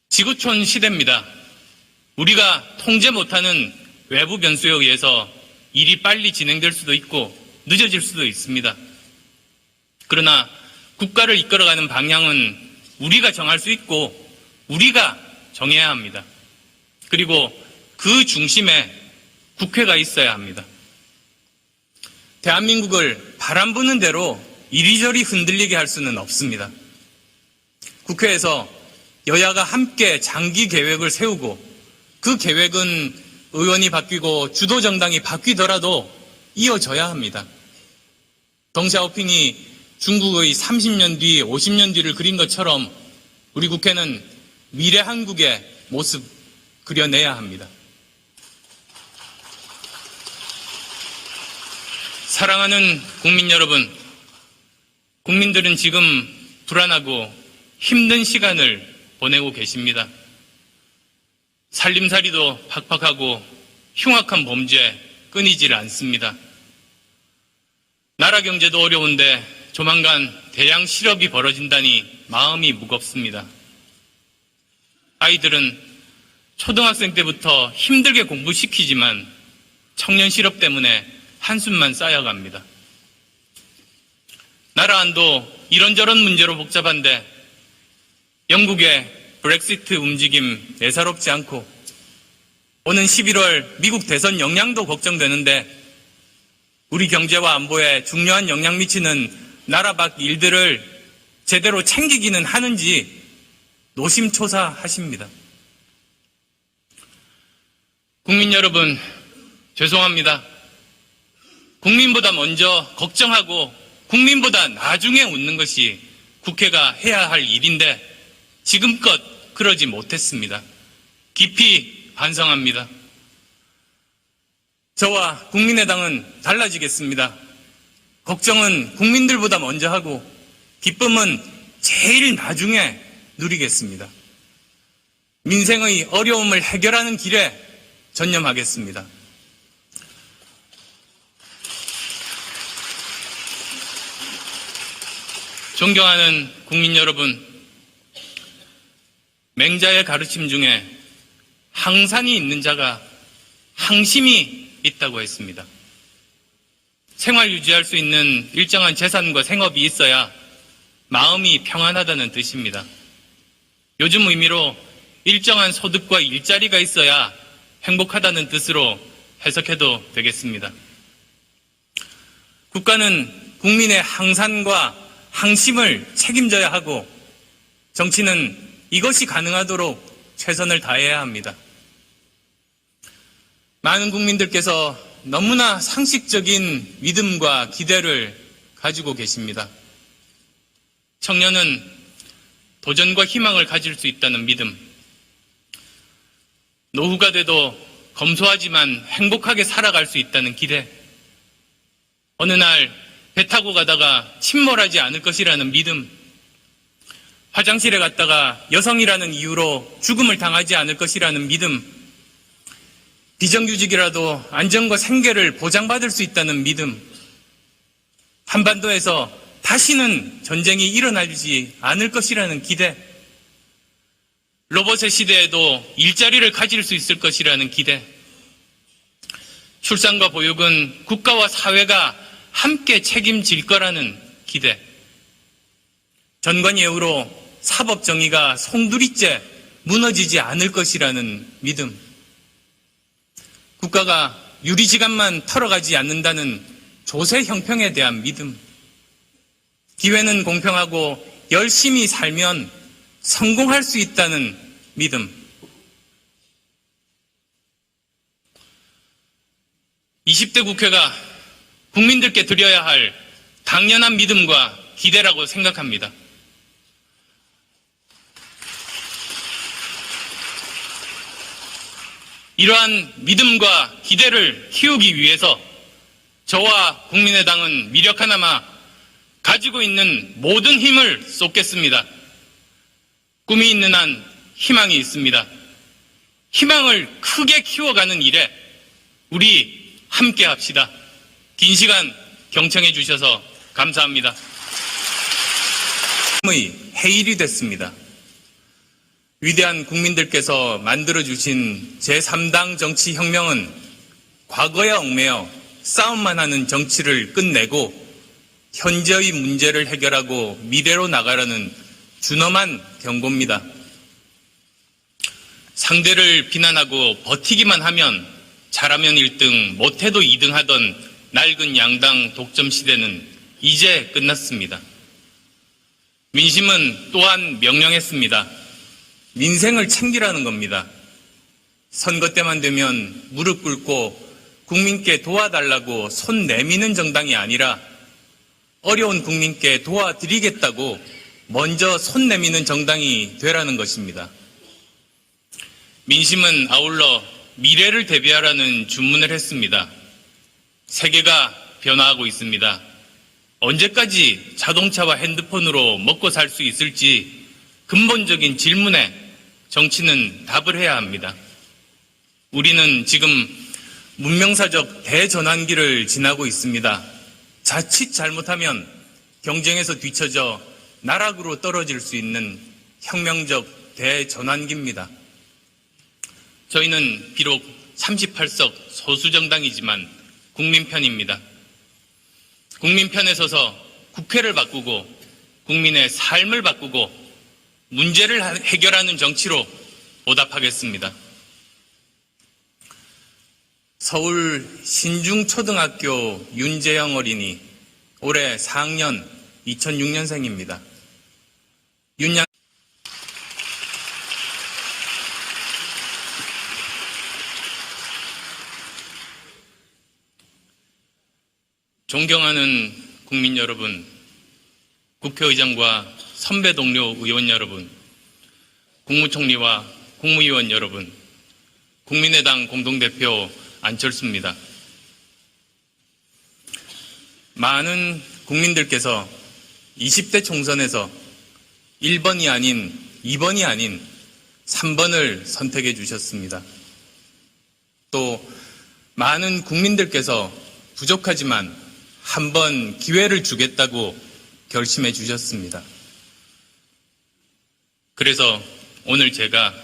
Speaker 1: 지구촌 시대입니다. 우리가 통제 못하는 외부 변수에 의해서 일이 빨리 진행될 수도 있고 늦어질 수도 있습니다. 그러나 국가를 이끌어가는 방향은 우리가 정할 수 있고 우리가 정해야 합니다. 그리고 그 중심에 국회가 있어야 합니다. 대한민국을 바람 부는 대로 이리저리 흔들리게 할 수는 없습니다. 국회에서 여야가 함께 장기 계획을 세우고 그 계획은 의원이 바뀌고 주도 정당이 바뀌더라도 이어져야 합니다. 덩샤오핑이 중국의 30년 뒤, 50년 뒤를 그린 것처럼 우리 국회는 미래 한국의 모습 그려내야 합니다. 사랑하는 국민 여러분, 국민들은 지금 불안하고 힘든 시간을 보내고 계십니다. 살림살이도 팍팍하고 흉악한 범죄 끊이질 않습니다. 나라 경제도 어려운데 조만간 대량 실업이 벌어진다니 마음이 무겁습니다. 아이들은 초등학생 때부터 힘들게 공부시키지만 청년 실업 때문에 한숨만 쌓여갑니다. 나라 안도 이런저런 문제로 복잡한데 영국의 브렉시트 움직임 예사롭지 않고 오는 11월 미국 대선 영향도 걱정되는데 우리 경제와 안보에 중요한 영향 미치는 나라 밖 일들을 제대로 챙기기는 하는지 노심초사하십니다. 국민 여러분, 죄송합니다. 국민보다 먼저 걱정하고 국민보다 나중에 웃는 것이 국회가 해야 할 일인데 지금껏 그러지 못했습니다. 깊이 반성합니다. 저와 국민의당은 달라지겠습니다. 걱정은 국민들보다 먼저 하고 기쁨은 제일 나중에 누리겠습니다. 민생의 어려움을 해결하는 길에 전념하겠습니다. 존경하는 국민 여러분, 맹자의 가르침 중에 항산이 있는 자가 항심이 있다고 했습니다. 생활 유지할 수 있는 일정한 재산과 생업이 있어야 마음이 평안하다는 뜻입니다. 요즘 의미로 일정한 소득과 일자리가 있어야 행복하다는 뜻으로 해석해도 되겠습니다. 국가는 국민의 항산과 항심을 책임져야 하고 정치는 이것이 가능하도록 최선을 다해야 합니다. 많은 국민들께서 너무나 상식적인 믿음과 기대를 가지고 계십니다. 청년은 도전과 희망을 가질 수 있다는 믿음, 노후가 돼도 검소하지만 행복하게 살아갈 수 있다는 기대, 어느 날 배 타고 가다가 침몰하지 않을 것이라는 믿음, 화장실에 갔다가 여성이라는 이유로 죽음을 당하지 않을 것이라는 믿음, 비정규직이라도 안전과 생계를 보장받을 수 있다는 믿음, 한반도에서 다시는 전쟁이 일어나지 않을 것이라는 기대, 로봇의 시대에도 일자리를 가질 수 있을 것이라는 기대, 출산과 보육은 국가와 사회가 함께 책임질 거라는 기대, 전관예우로 사법정의가 송두리째 무너지지 않을 것이라는 믿음, 국가가 유리지갑만 털어가지 않는다는 조세 형평에 대한 믿음, 기회는 공평하고 열심히 살면 성공할 수 있다는 믿음, 20대 국회가 국민들께 드려야 할 당연한 믿음과 기대라고 생각합니다. 이러한 믿음과 기대를 키우기 위해서 저와 국민의당은 미력 하나마 가지고 있는 모든 힘을 쏟겠습니다. 꿈이 있는 한 희망이 있습니다. 희망을 크게 키워가는 일에 우리 함께 합시다. 긴 시간 경청해 주셔서 감사합니다. 해일이 됐습니다. 위대한 국민들께서 만들어주신 제3당 정치혁명은 과거에 얽매여 싸움만 하는 정치를 끝내고 현재의 문제를 해결하고 미래로 나가라는 준엄한 경고입니다. 상대를 비난하고 버티기만 하면 잘하면 1등, 못해도 2등 하던 낡은 양당 독점 시대는 이제 끝났습니다. 민심은 또한 명령했습니다. 민생을 챙기라는 겁니다. 선거 때만 되면 무릎 꿇고 국민께 도와달라고 손 내미는 정당이 아니라 어려운 국민께 도와드리겠다고 먼저 손 내미는 정당이 되라는 것입니다. 민심은 아울러 미래를 대비하라는 주문을 했습니다. 세계가 변화하고 있습니다. 언제까지 자동차와 핸드폰으로 먹고 살 수 있을지 근본적인 질문에 정치는 답을 해야 합니다. 우리는 지금 문명사적 대전환기를 지나고 있습니다. 자칫 잘못하면 경쟁에서 뒤처져 나락으로 떨어질 수 있는 혁명적 대전환기입니다. 저희는 비록 38석 소수정당이지만 국민 편입니다. 국민 편에 서서 국회를 바꾸고 국민의 삶을 바꾸고 문제를 해결하는 정치로 보답하겠습니다. 서울 신중초등학교 윤재영 어린이 올해 4학년 2006년생입니다. 윤양 존경하는 국민 여러분, 국회의장과 선배 동료 의원 여러분, 국무총리와 국무위원 여러분, 국민의당 공동대표 안철수입니다. 많은 국민들께서 20대 총선에서 1번이 아닌 2번이 아닌 3번을 선택해 주셨습니다. 또 많은 국민들께서 부족하지만 한 번 기회를 주겠다고 결심해 주셨습니다. 그래서 오늘 제가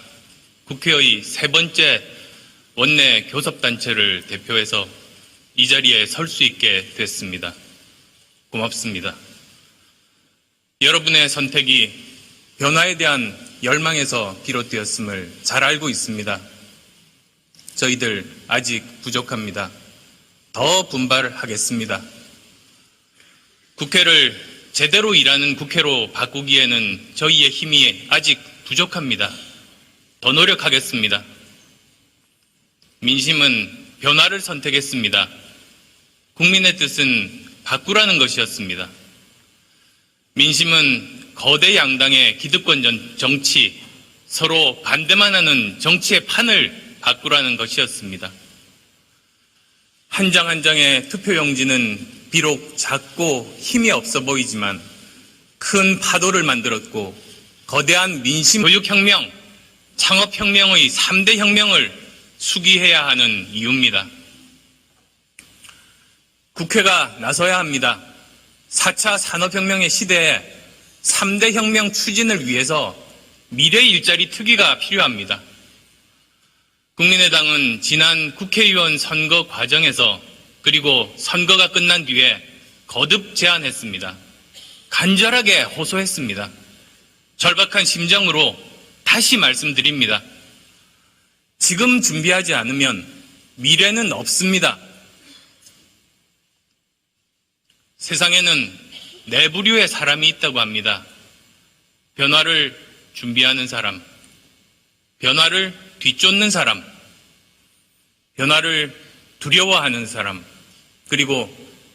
Speaker 1: 국회의 세 번째 원내 교섭단체를 대표해서 이 자리에 설 수 있게 됐습니다. 고맙습니다. 여러분의 선택이 변화에 대한 열망에서 비롯되었음을 잘 알고 있습니다. 저희들 아직 부족합니다. 더 분발하겠습니다. 국회를 제대로 일하는 국회로 바꾸기에는 저희의 힘이 아직 부족합니다. 더 노력하겠습니다. 민심은 변화를 선택했습니다. 국민의 뜻은 바꾸라는 것이었습니다. 민심은 거대 양당의 기득권 정치, 서로 반대만 하는 정치의 판을 바꾸라는 것이었습니다. 한 장 한 장의 투표용지는 비록 작고 힘이 없어 보이지만 큰 파도를 만들었고 거대한 민심 교육혁명, 창업혁명의 3대 혁명을 수기해야 하는 이유입니다. 국회가 나서야 합니다. 4차 산업혁명의 시대에 3대 혁명 추진을 위해서 미래 일자리 특위가 필요합니다. 국민의당은 지난 국회의원 선거 과정에서 그리고 선거가 끝난 뒤에 거듭 제안했습니다. 간절하게 호소했습니다. 절박한 심정으로 다시 말씀드립니다. 지금 준비하지 않으면 미래는 없습니다. 세상에는 네 부류의 사람이 있다고 합니다. 변화를 준비하는 사람, 변화를 뒤쫓는 사람, 변화를 두려워하는 사람, 그리고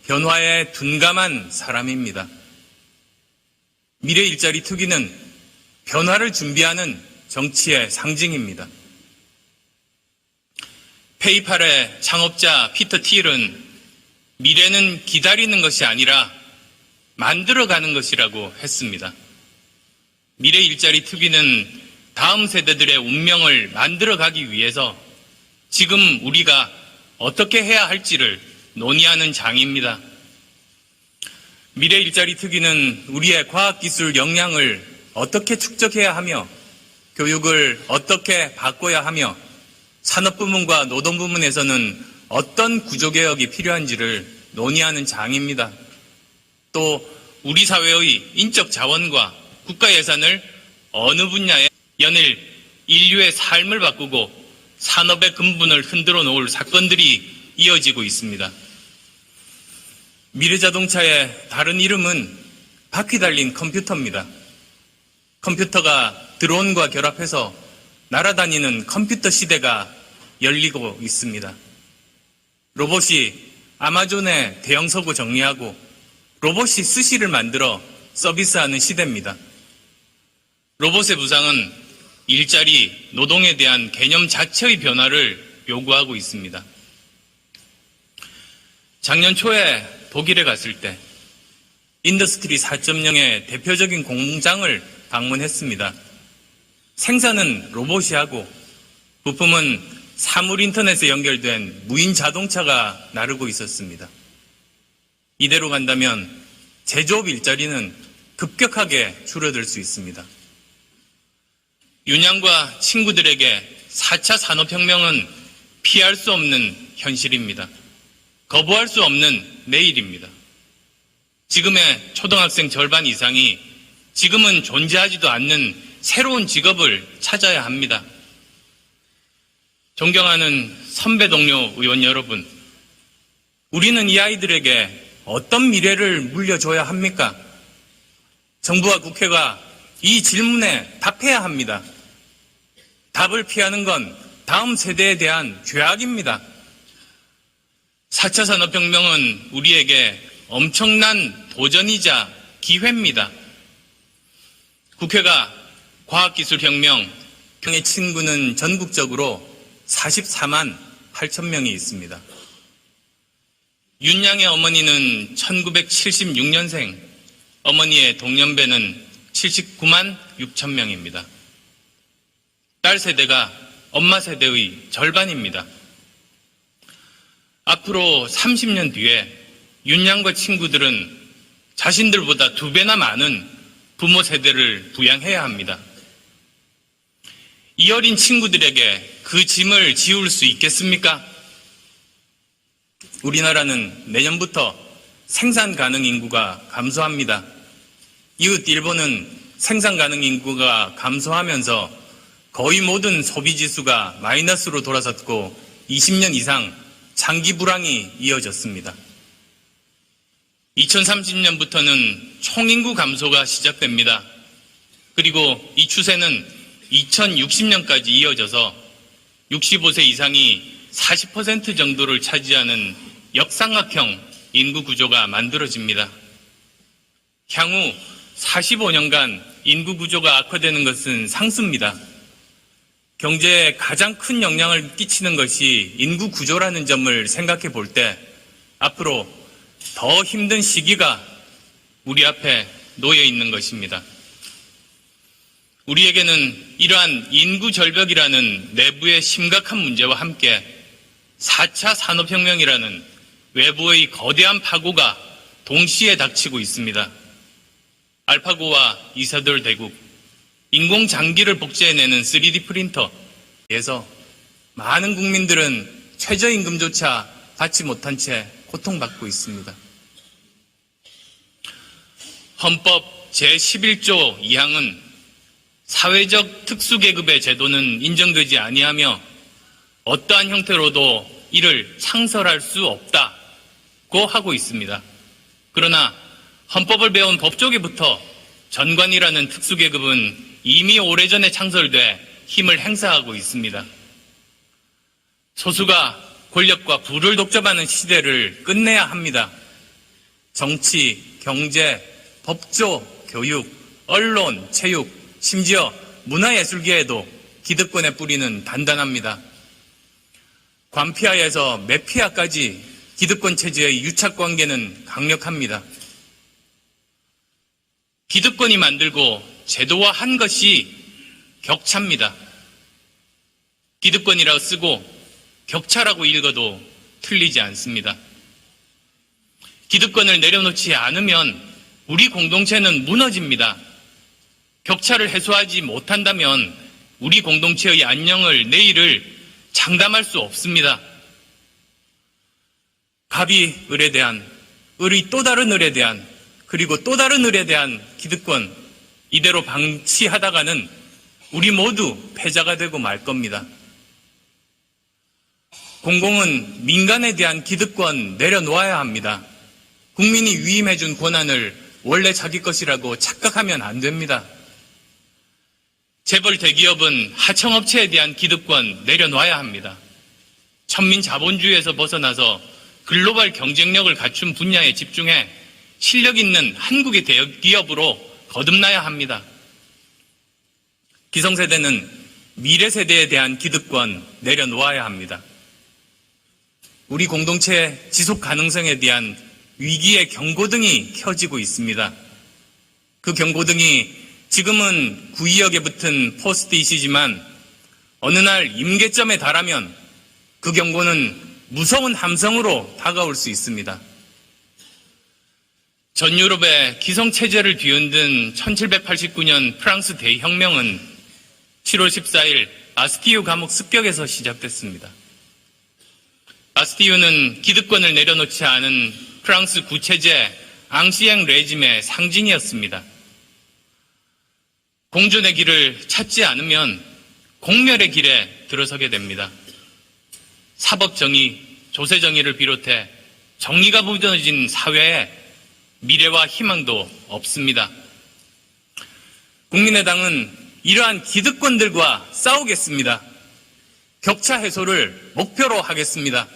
Speaker 1: 변화에 둔감한 사람입니다. 미래 일자리 특위는 변화를 준비하는 정치의 상징입니다. 페이팔의 창업자 피터 틸은 미래는 기다리는 것이 아니라 만들어가는 것이라고 했습니다. 미래 일자리 특위는 다음 세대들의 운명을 만들어가기 위해서 지금 우리가 어떻게 해야 할지를 논의하는 장입니다. 미래 일자리 특위는 우리의 과학기술 역량을 어떻게 축적해야 하며 교육을 어떻게 바꿔야 하며 산업부문과 노동부문에서는 어떤 구조개혁이 필요한지를 논의하는 장입니다. 또 우리 사회의 인적 자원과 국가 예산을 어느 분야에 연일 인류의 삶을 바꾸고 산업의 근본을 흔들어 놓을 사건들이 이어지고 있습니다. 미래자동차의 다른 이름은 바퀴 달린 컴퓨터입니다. 컴퓨터가 드론과 결합해서 날아다니는 컴퓨터 시대가 열리고 있습니다. 로봇이 아마존의 대형 서구 정리하고 로봇이 스시를 만들어 서비스하는 시대입니다. 로봇의 부상은 일자리, 노동에 대한 개념 자체의 변화를 요구하고 있습니다. 작년 초에 독일에 갔을 때 인더스트리 4.0의 대표적인 공장을 방문했습니다. 생산은 로봇이 하고 부품은 사물 인터넷에 연결된 무인 자동차가 나르고 있었습니다. 이대로 간다면 제조업 일자리는 급격하게 줄어들 수 있습니다. 윤양과 친구들에게 4차 산업혁명은 피할 수 없는 현실입니다. 거부할 수 없는 내일입니다. 지금의 초등학생 절반 이상이 지금은 존재하지도 않는 새로운 직업을 찾아야 합니다. 존경하는 선배 동료 의원 여러분, 우리는 이 아이들에게 어떤 미래를 물려줘야 합니까? 정부와 국회가 이 질문에 답해야 합니다. 답을 피하는 건 다음 세대에 대한 죄악입니다. 4차 산업혁명은 우리에게 엄청난 도전이자 기회입니다. 국회가 과학기술혁명, 의 친구는 전국적으로 44만 8천 명이 있습니다. 윤양의 어머니는 1976년생, 어머니의 동년배는 79만 6천 명입니다. 딸 세대가 엄마 세대의 절반입니다. 앞으로 30년 뒤에 윤양과 친구들은 자신들보다 2배나 많은 부모 세대를 부양해야 합니다. 이 어린 친구들에게 그 짐을 지울 수 있겠습니까? 우리나라는 내년부터 생산 가능 인구가 감소합니다. 이웃 일본은 생산 가능 인구가 감소하면서 거의 모든 소비 지수가 마이너스로 돌아섰고 20년 이상 장기 불황이 이어졌습니다. 2030년부터는 총인구 감소가 시작됩니다. 그리고 이 추세는 2060년까지 이어져서 65세 이상이 40% 정도를 차지하는 역삼각형 인구 구조가 만들어집니다. 향후 45년간 인구 구조가 악화되는 것은 상수입니다. 경제에 가장 큰 영향을 끼치는 것이 인구 구조라는 점을 생각해 볼 때 앞으로 더 힘든 시기가 우리 앞에 놓여 있는 것입니다. 우리에게는 이러한 인구 절벽이라는 내부의 심각한 문제와 함께 4차 산업혁명이라는 외부의 거대한 파고가 동시에 닥치고 있습니다. 알파고와 이사돌 대국, 인공장기를 복제해내는 3D 프린터에서 많은 국민들은 최저임금조차 받지 못한 채 고통받고 있습니다. 헌법 제11조 2항은 사회적 특수계급의 제도는 인정되지 아니하며 어떠한 형태로도 이를 창설할 수 없다고 하고 있습니다. 그러나 헌법을 배운 법조계부터 전관이라는 특수계급은 이미 오래전에 창설돼 힘을 행사하고 있습니다. 소수가 권력과 부를 독점하는 시대를 끝내야 합니다. 정치, 경제, 법조, 교육, 언론, 체육, 심지어 문화예술계에도 기득권의 뿌리는 단단합니다. 관피아에서 매피아까지 기득권 체제의 유착관계는 강력합니다. 기득권이 만들고 제도화한 것이 격차입니다. 기득권이라고 쓰고 격차라고 읽어도 틀리지 않습니다. 기득권을 내려놓지 않으면 우리 공동체는 무너집니다. 격차를 해소하지 못한다면 우리 공동체의 안녕을, 내일을 장담할 수 없습니다. 갑이 을에 대한, 을이 또 다른 을에 대한, 그리고 또 다른 을에 대한 기득권, 이대로 방치하다가는 우리 모두 패자가 되고 말 겁니다. 공공은 민간에 대한 기득권 내려놓아야 합니다. 국민이 위임해준 권한을 원래 자기 것이라고 착각하면 안 됩니다. 재벌 대기업은 하청업체에 대한 기득권 내려놔야 합니다. 천민 자본주의에서 벗어나서 글로벌 경쟁력을 갖춘 분야에 집중해 실력 있는 한국의 대기업으로 거듭나야 합니다. 기성세대는 미래 세대에 대한 기득권 내려놓아야 합니다. 우리 공동체의 지속 가능성에 대한 위기의 경고등이 켜지고 있습니다. 그 경고등이 지금은 구의역에 붙은 포스트잇이지만 어느 날 임계점에 달하면 그 경고는 무서운 함성으로 다가올 수 있습니다. 전 유럽의 기성체제를 뒤흔든 1789년 프랑스 대혁명은 7월 14일 바스티유 감옥 습격에서 시작됐습니다. 바스티유는 기득권을 내려놓지 않은 프랑스 구체제 앙시엥 레짐의 상징이었습니다. 공존의 길을 찾지 않으면 공멸의 길에 들어서게 됩니다. 사법정의, 조세정의를 비롯해 정의가 무너진 사회에 미래와 희망도 없습니다. 국민의당은 이러한 기득권들과 싸우겠습니다. 격차 해소를 목표로 하겠습니다.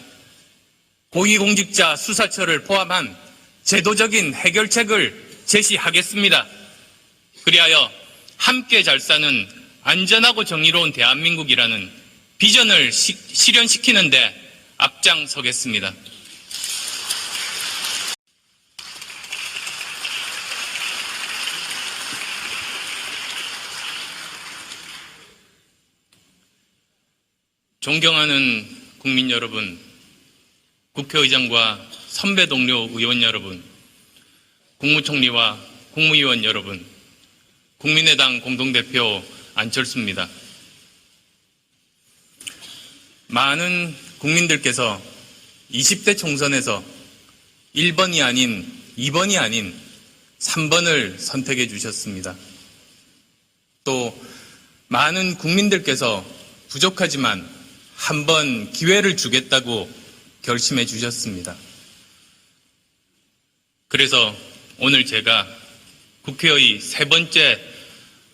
Speaker 1: 고위공직자 수사처를 포함한 제도적인 해결책을 제시하겠습니다. 그리하여 함께 잘 사는 안전하고 정의로운 대한민국이라는 비전을 실현시키는 데 앞장서겠습니다. 존경하는 국민 여러분, 국회의장과 선배 동료 의원 여러분, 국무총리와 국무위원 여러분, 국민의당 공동대표 안철수입니다. 많은 국민들께서 20대 총선에서 1번이 아닌 2번이 아닌 3번을 선택해 주셨습니다. 또 많은 국민들께서 부족하지만 한 번 기회를 주겠다고 결심해 주셨습니다. 그래서 오늘 제가 국회의 세 번째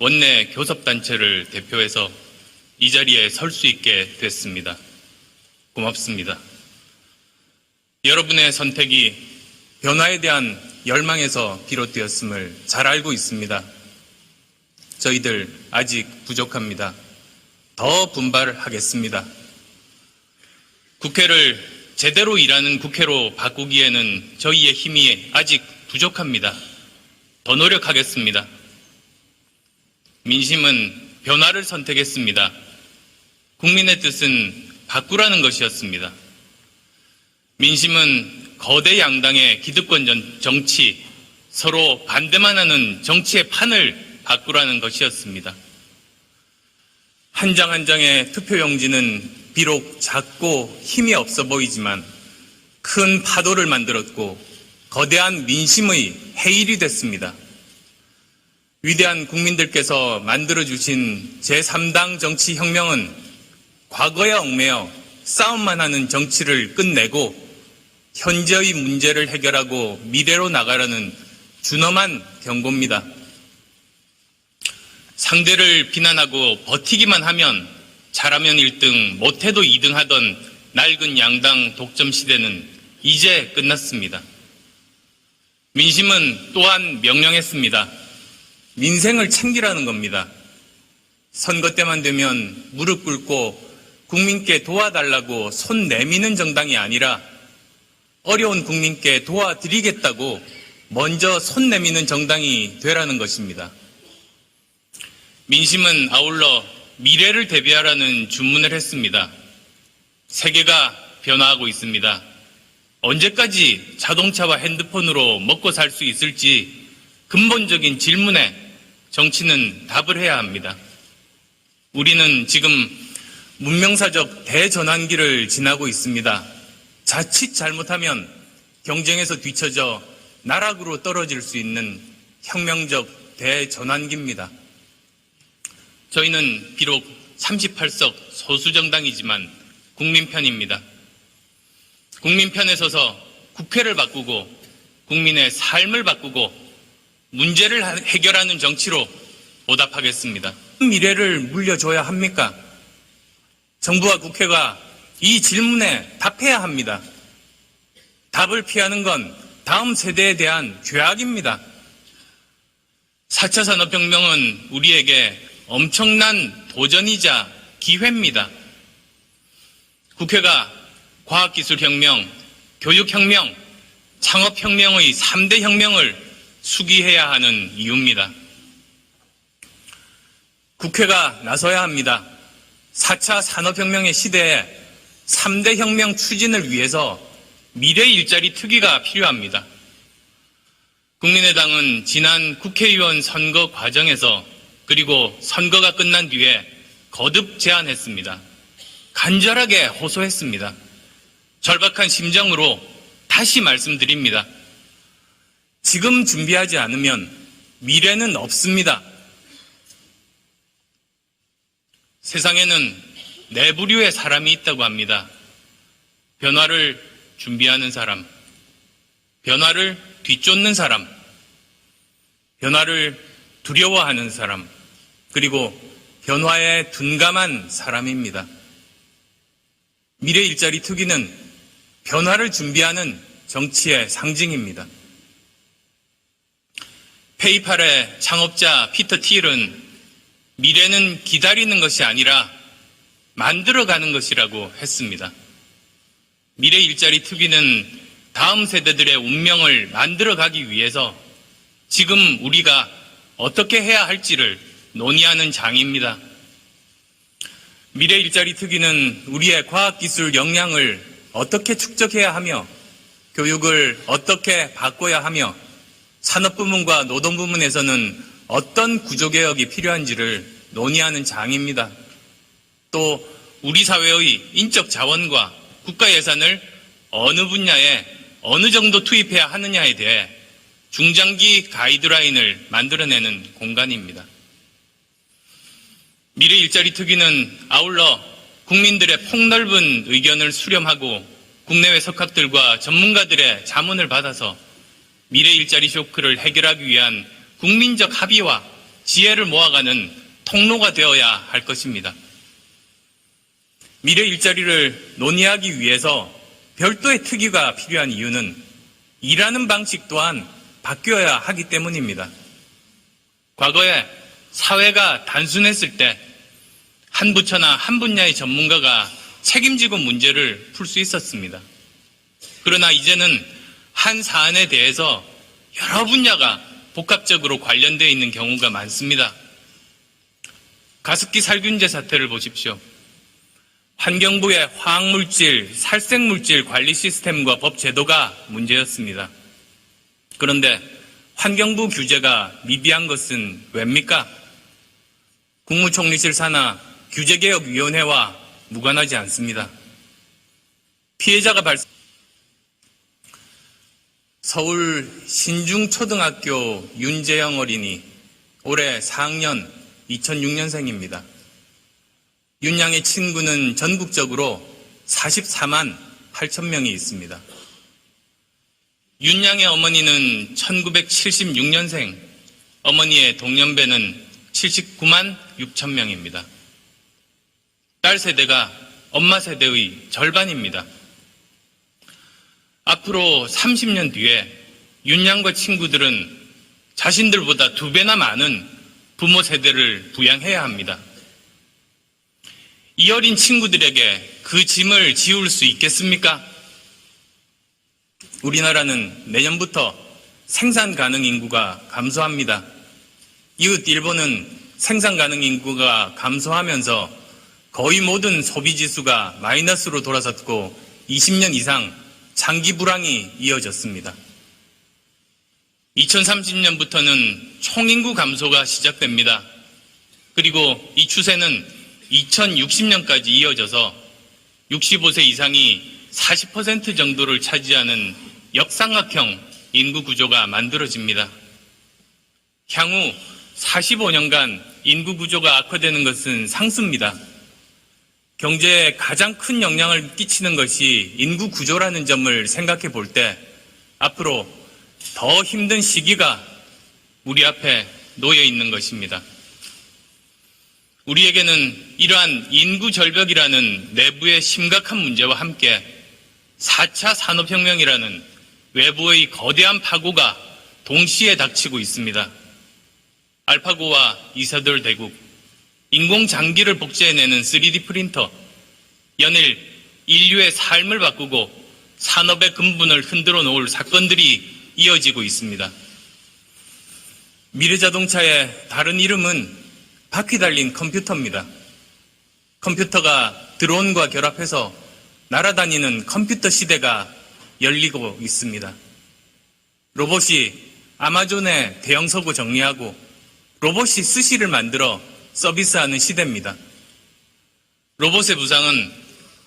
Speaker 1: 원내 교섭단체를 대표해서 이 자리에 설 수 있게 됐습니다. 고맙습니다. 여러분의 선택이 변화에 대한 열망에서 비롯되었음을 잘 알고 있습니다. 저희들 아직 부족합니다. 더 분발하겠습니다. 국회를 제대로 일하는 국회로 바꾸기에는 저희의 힘이 아직 부족합니다. 더 노력하겠습니다. 민심은 변화를 선택했습니다. 국민의 뜻은 바꾸라는 것이었습니다. 민심은 거대 양당의 기득권 정치, 서로 반대만 하는 정치의 판을 바꾸라는 것이었습니다. 한 장 한 장의 투표용지는 비록 작고 힘이 없어 보이지만 큰 파도를 만들었고 거대한 민심의 해일이 됐습니다. 위대한 국민들께서 만들어주신 제3당 정치혁명은 과거에 얽매여 싸움만 하는 정치를 끝내고 현재의 문제를 해결하고 미래로 나가라는 준엄한 경고입니다. 상대를 비난하고 버티기만 하면 잘하면 1등, 못해도 2등 하던 낡은 양당 독점 시대는 이제 끝났습니다. 민심은 또한 명령했습니다. 민생을 챙기라는 겁니다. 선거 때만 되면 무릎 꿇고 국민께 도와달라고 손 내미는 정당이 아니라 어려운 국민께 도와드리겠다고 먼저 손 내미는 정당이 되라는 것입니다. 민심은 아울러 미래를 대비하라는 주문을 했습니다. 세계가 변화하고 있습니다. 언제까지 자동차와 핸드폰으로 먹고 살 수 있을지 근본적인 질문에 정치는 답을 해야 합니다. 우리는 지금 문명사적 대전환기를 지나고 있습니다. 자칫 잘못하면 경쟁에서 뒤처져 나락으로 떨어질 수 있는 혁명적 대전환기입니다. 저희는 비록 38석 소수정당이지만 국민 편입니다. 국민 편에 서서 국회를 바꾸고 국민의 삶을 바꾸고 문제를 해결하는 정치로 보답하겠습니다. 미래를 물려줘야 합니까? 정부와 국회가 이 질문에 답해야 합니다. 답을 피하는 건 다음 세대에 대한 죄악입니다. 4차 산업혁명은 우리에게 엄청난 도전이자 기회입니다. 국회가 과학기술혁명, 교육혁명, 창업혁명의 3대 혁명을 수기해야 하는 이유입니다. 국회가 나서야 합니다. 4차 산업혁명의 시대에 3대 혁명 추진을 위해서 미래 일자리 특위가 필요합니다. 국민의당은 지난 국회의원 선거 과정에서 그리고 선거가 끝난 뒤에 거듭 제안했습니다. 간절하게 호소했습니다. 절박한 심정으로 다시 말씀드립니다. 지금 준비하지 않으면 미래는 없습니다. 세상에는 네 부류의 사람이 있다고 합니다. 변화를 준비하는 사람, 변화를 뒤쫓는 사람, 변화를 두려워하는 사람, 그리고 변화에 둔감한 사람입니다. 미래 일자리 특위는 변화를 준비하는 정치의 상징입니다. 페이팔의 창업자 피터 틸은 미래는 기다리는 것이 아니라 만들어가는 것이라고 했습니다. 미래 일자리 특위는 다음 세대들의 운명을 만들어가기 위해서 지금 우리가 어떻게 해야 할지를 논의하는 장입니다. 미래 일자리 특위는 우리의 과학기술 역량을 어떻게 축적해야 하며 교육을 어떻게 바꿔야 하며 산업부문과 노동부문에서는 어떤 구조개혁이 필요한지를 논의하는 장입니다. 또 우리 사회의 인적 자원과 국가 예산을 어느 분야에 어느 정도 투입해야 하느냐에 대해 중장기 가이드라인을 만들어내는 공간입니다. 미래 일자리 특위는 아울러 국민들의 폭넓은 의견을 수렴하고 국내외 석학들과 전문가들의 자문을 받아서 미래 일자리 쇼크를 해결하기 위한 국민적 합의와 지혜를 모아가는 통로가 되어야 할 것입니다. 미래 일자리를 논의하기 위해서 별도의 특위가 필요한 이유는 일하는 방식 또한 바뀌어야 하기 때문입니다. 과거에 사회가 단순했을 때 한 부처나 한 분야의 전문가가 책임지고 문제를 풀 수 있었습니다. 그러나 이제는 한 사안에 대해서 여러 분야가 복합적으로 관련되어 있는 경우가 많습니다. 가습기 살균제 사태를 보십시오. 환경부의 화학물질, 살생물질 관리 시스템과 법 제도가 문제였습니다. 그런데 환경부 규제가 미비한 것은 왜입니까? 국무총리실 산하 규제개혁위원회와 무관하지 않습니다. 피해자가 서울 신중초등학교 윤재영 어린이 올해 4학년 2006년생입니다. 윤양의 친구는 전국적으로 44만 8천 명이 있습니다. 윤양의 어머니는 1976년생, 어머니의 동년배는 79만 6천 명입니다. 딸 세대가 엄마 세대의 절반입니다. 앞으로 30년 뒤에 윤양과 친구들은 자신들보다 2배나 많은 부모 세대를 부양해야 합니다. 이 어린 친구들에게 그 짐을 지울 수 있겠습니까? 우리나라는 내년부터 생산 가능 인구가 감소합니다. 이웃 일본은 생산 가능 인구가 감소하면서 거의 모든 소비 지수가 마이너스로 돌아섰고 20년 이상 장기 불황이 이어졌습니다. 2030년부터는 총인구 감소가 시작됩니다. 그리고 이 추세는 2060년까지 이어져서 65세 이상이 40% 정도를 차지하는 역삼각형 인구 구조가 만들어집니다. 향후 45년간 인구 구조가 악화되는 것은 상수입니다. 경제에 가장 큰 영향을 끼치는 것이 인구 구조라는 점을 생각해 볼 때 앞으로 더 힘든 시기가 우리 앞에 놓여 있는 것입니다. 우리에게는 이러한 인구 절벽이라는 내부의 심각한 문제와 함께 4차 산업혁명이라는 외부의 거대한 파고가 동시에 닥치고 있습니다. 알파고와 이세돌 대국, 인공장기를 복제해내는 3D 프린터, 연일 인류의 삶을 바꾸고 산업의 근본을 흔들어 놓을 사건들이 이어지고 있습니다. 미래자동차의 다른 이름은 바퀴 달린 컴퓨터입니다. 컴퓨터가 드론과 결합해서 날아다니는 컴퓨터 시대가 열리고 있습니다. 로봇이 아마존의 대형 서고 정리하고 로봇이 스시를 만들어 서비스하는 시대입니다. 로봇의 부상은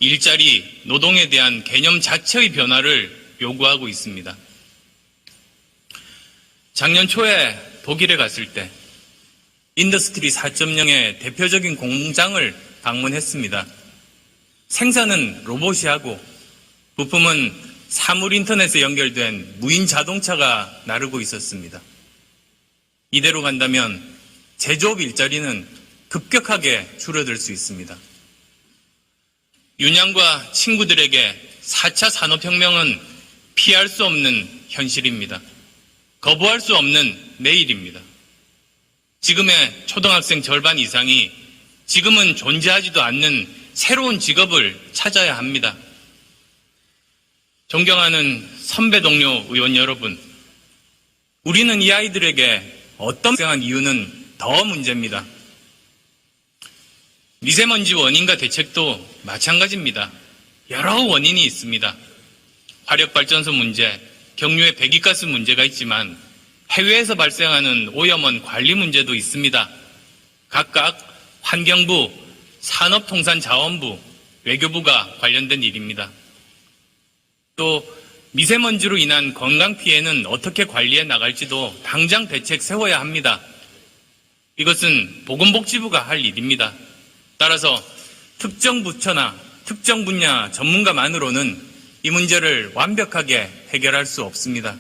Speaker 1: 일자리, 노동에 대한 개념 자체의 변화를 요구하고 있습니다. 작년 초에 독일에 갔을 때 인더스트리 4.0의 대표적인 공장을 방문했습니다. 생산은 로봇이 하고 부품은 사물 인터넷에 연결된 무인 자동차가 나르고 있었습니다. 이대로 간다면 제조업 일자리는 급격하게 줄어들 수 있습니다. 윤양과 친구들에게 4차 산업혁명은 피할 수 없는 현실입니다. 거부할 수 없는 내일입니다. 지금의 초등학생 절반 이상이 지금은 존재하지도 않는 새로운 직업을 찾아야 합니다. 존경하는 선배 동료 의원 여러분, 우리는 이 아이들에게 어떤 발생한 이유는 더 문제입니다. 미세먼지 원인과 대책도 마찬가지입니다. 여러 원인이 있습니다. 화력발전소 문제, 경유의 배기가스 문제가 있지만 해외에서 발생하는 오염원 관리 문제도 있습니다. 각각 환경부, 산업통상자원부, 외교부가 관련된 일입니다. 또 미세먼지로 인한 건강 피해는 어떻게 관리해 나갈지도 당장 대책 세워야 합니다. 이것은 보건복지부가 할 일입니다. 따라서 특정 부처나 특정 분야 전문가만으로는 이 문제를 완벽하게 해결할 수 없습니다.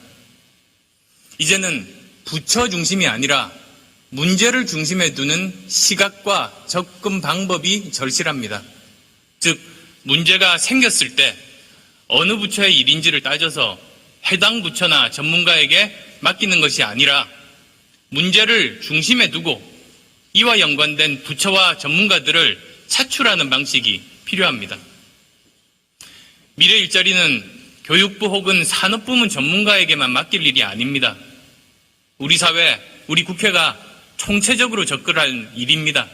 Speaker 1: 이제는 부처 중심이 아니라 문제를 중심에 두는 시각과 접근 방법이 절실합니다. 즉, 문제가 생겼을 때 어느 부처의 일인지를 따져서 해당 부처나 전문가에게 맡기는 것이 아니라 문제를 중심에 두고 이와 연관된 부처와 전문가들을 차출하는 방식이 필요합니다. 미래 일자리는 교육부 혹은 산업부문 전문가에게만 맡길 일이 아닙니다. 우리 사회, 우리 국회가 총체적으로 접근할 일입니다.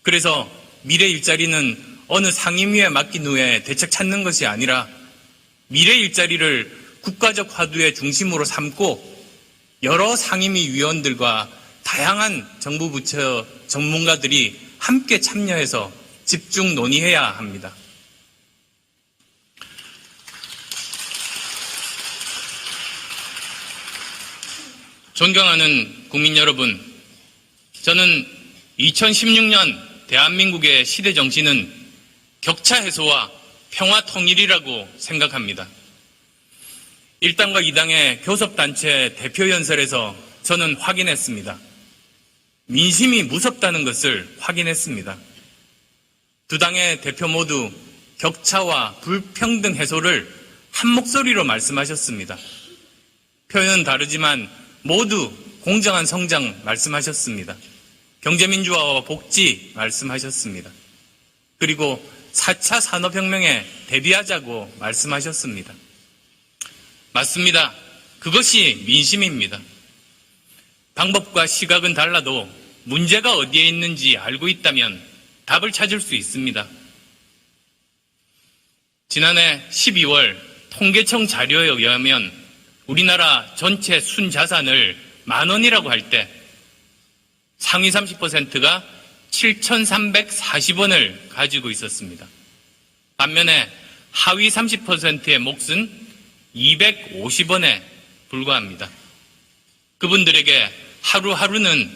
Speaker 1: 그래서 미래 일자리는 어느 상임위에 맡긴 후에 대책 찾는 것이 아니라 미래 일자리를 국가적 화두의 중심으로 삼고 여러 상임위 위원들과 다양한 정부 부처 전문가들이 함께 참여해서 집중 논의해야 합니다. 존경하는 국민 여러분, 저는 2016년 대한민국의 시대 정신은 격차 해소와 평화 통일이라고 생각합니다. 1당과 2당의 교섭단체 대표연설에서 저는 확인했습니다. 민심이 무섭다는 것을 확인했습니다. 두 당의 대표 모두 격차와 불평등 해소를 한 목소리로 말씀하셨습니다. 표현은 다르지만 모두 공정한 성장 말씀하셨습니다. 경제민주화와 복지 말씀하셨습니다. 그리고 4차 산업혁명에 대비하자고 말씀하셨습니다. 맞습니다. 그것이 민심입니다. 방법과 시각은 달라도 문제가 어디에 있는지 알고 있다면 답을 찾을 수 있습니다. 지난해 12월 통계청 자료에 의하면 우리나라 전체 순자산을 10,000원이라고 할 때 상위 30%가 7,340원을 가지고 있었습니다. 반면에 하위 30%의 몫은 250원에 불과합니다. 그분들에게 하루하루는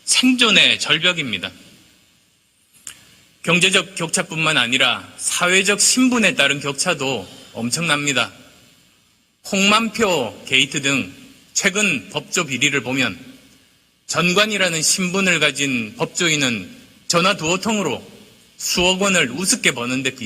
Speaker 1: 생존의 절벽입니다. 경제적 격차뿐만 아니라 사회적 신분에 따른 격차도 엄청납니다. 홍만표 게이트 등 최근 법조 비리를 보면 전관이라는 신분을 가진 법조인은 전화 두어 통으로 수억 원을 우습게 버는 데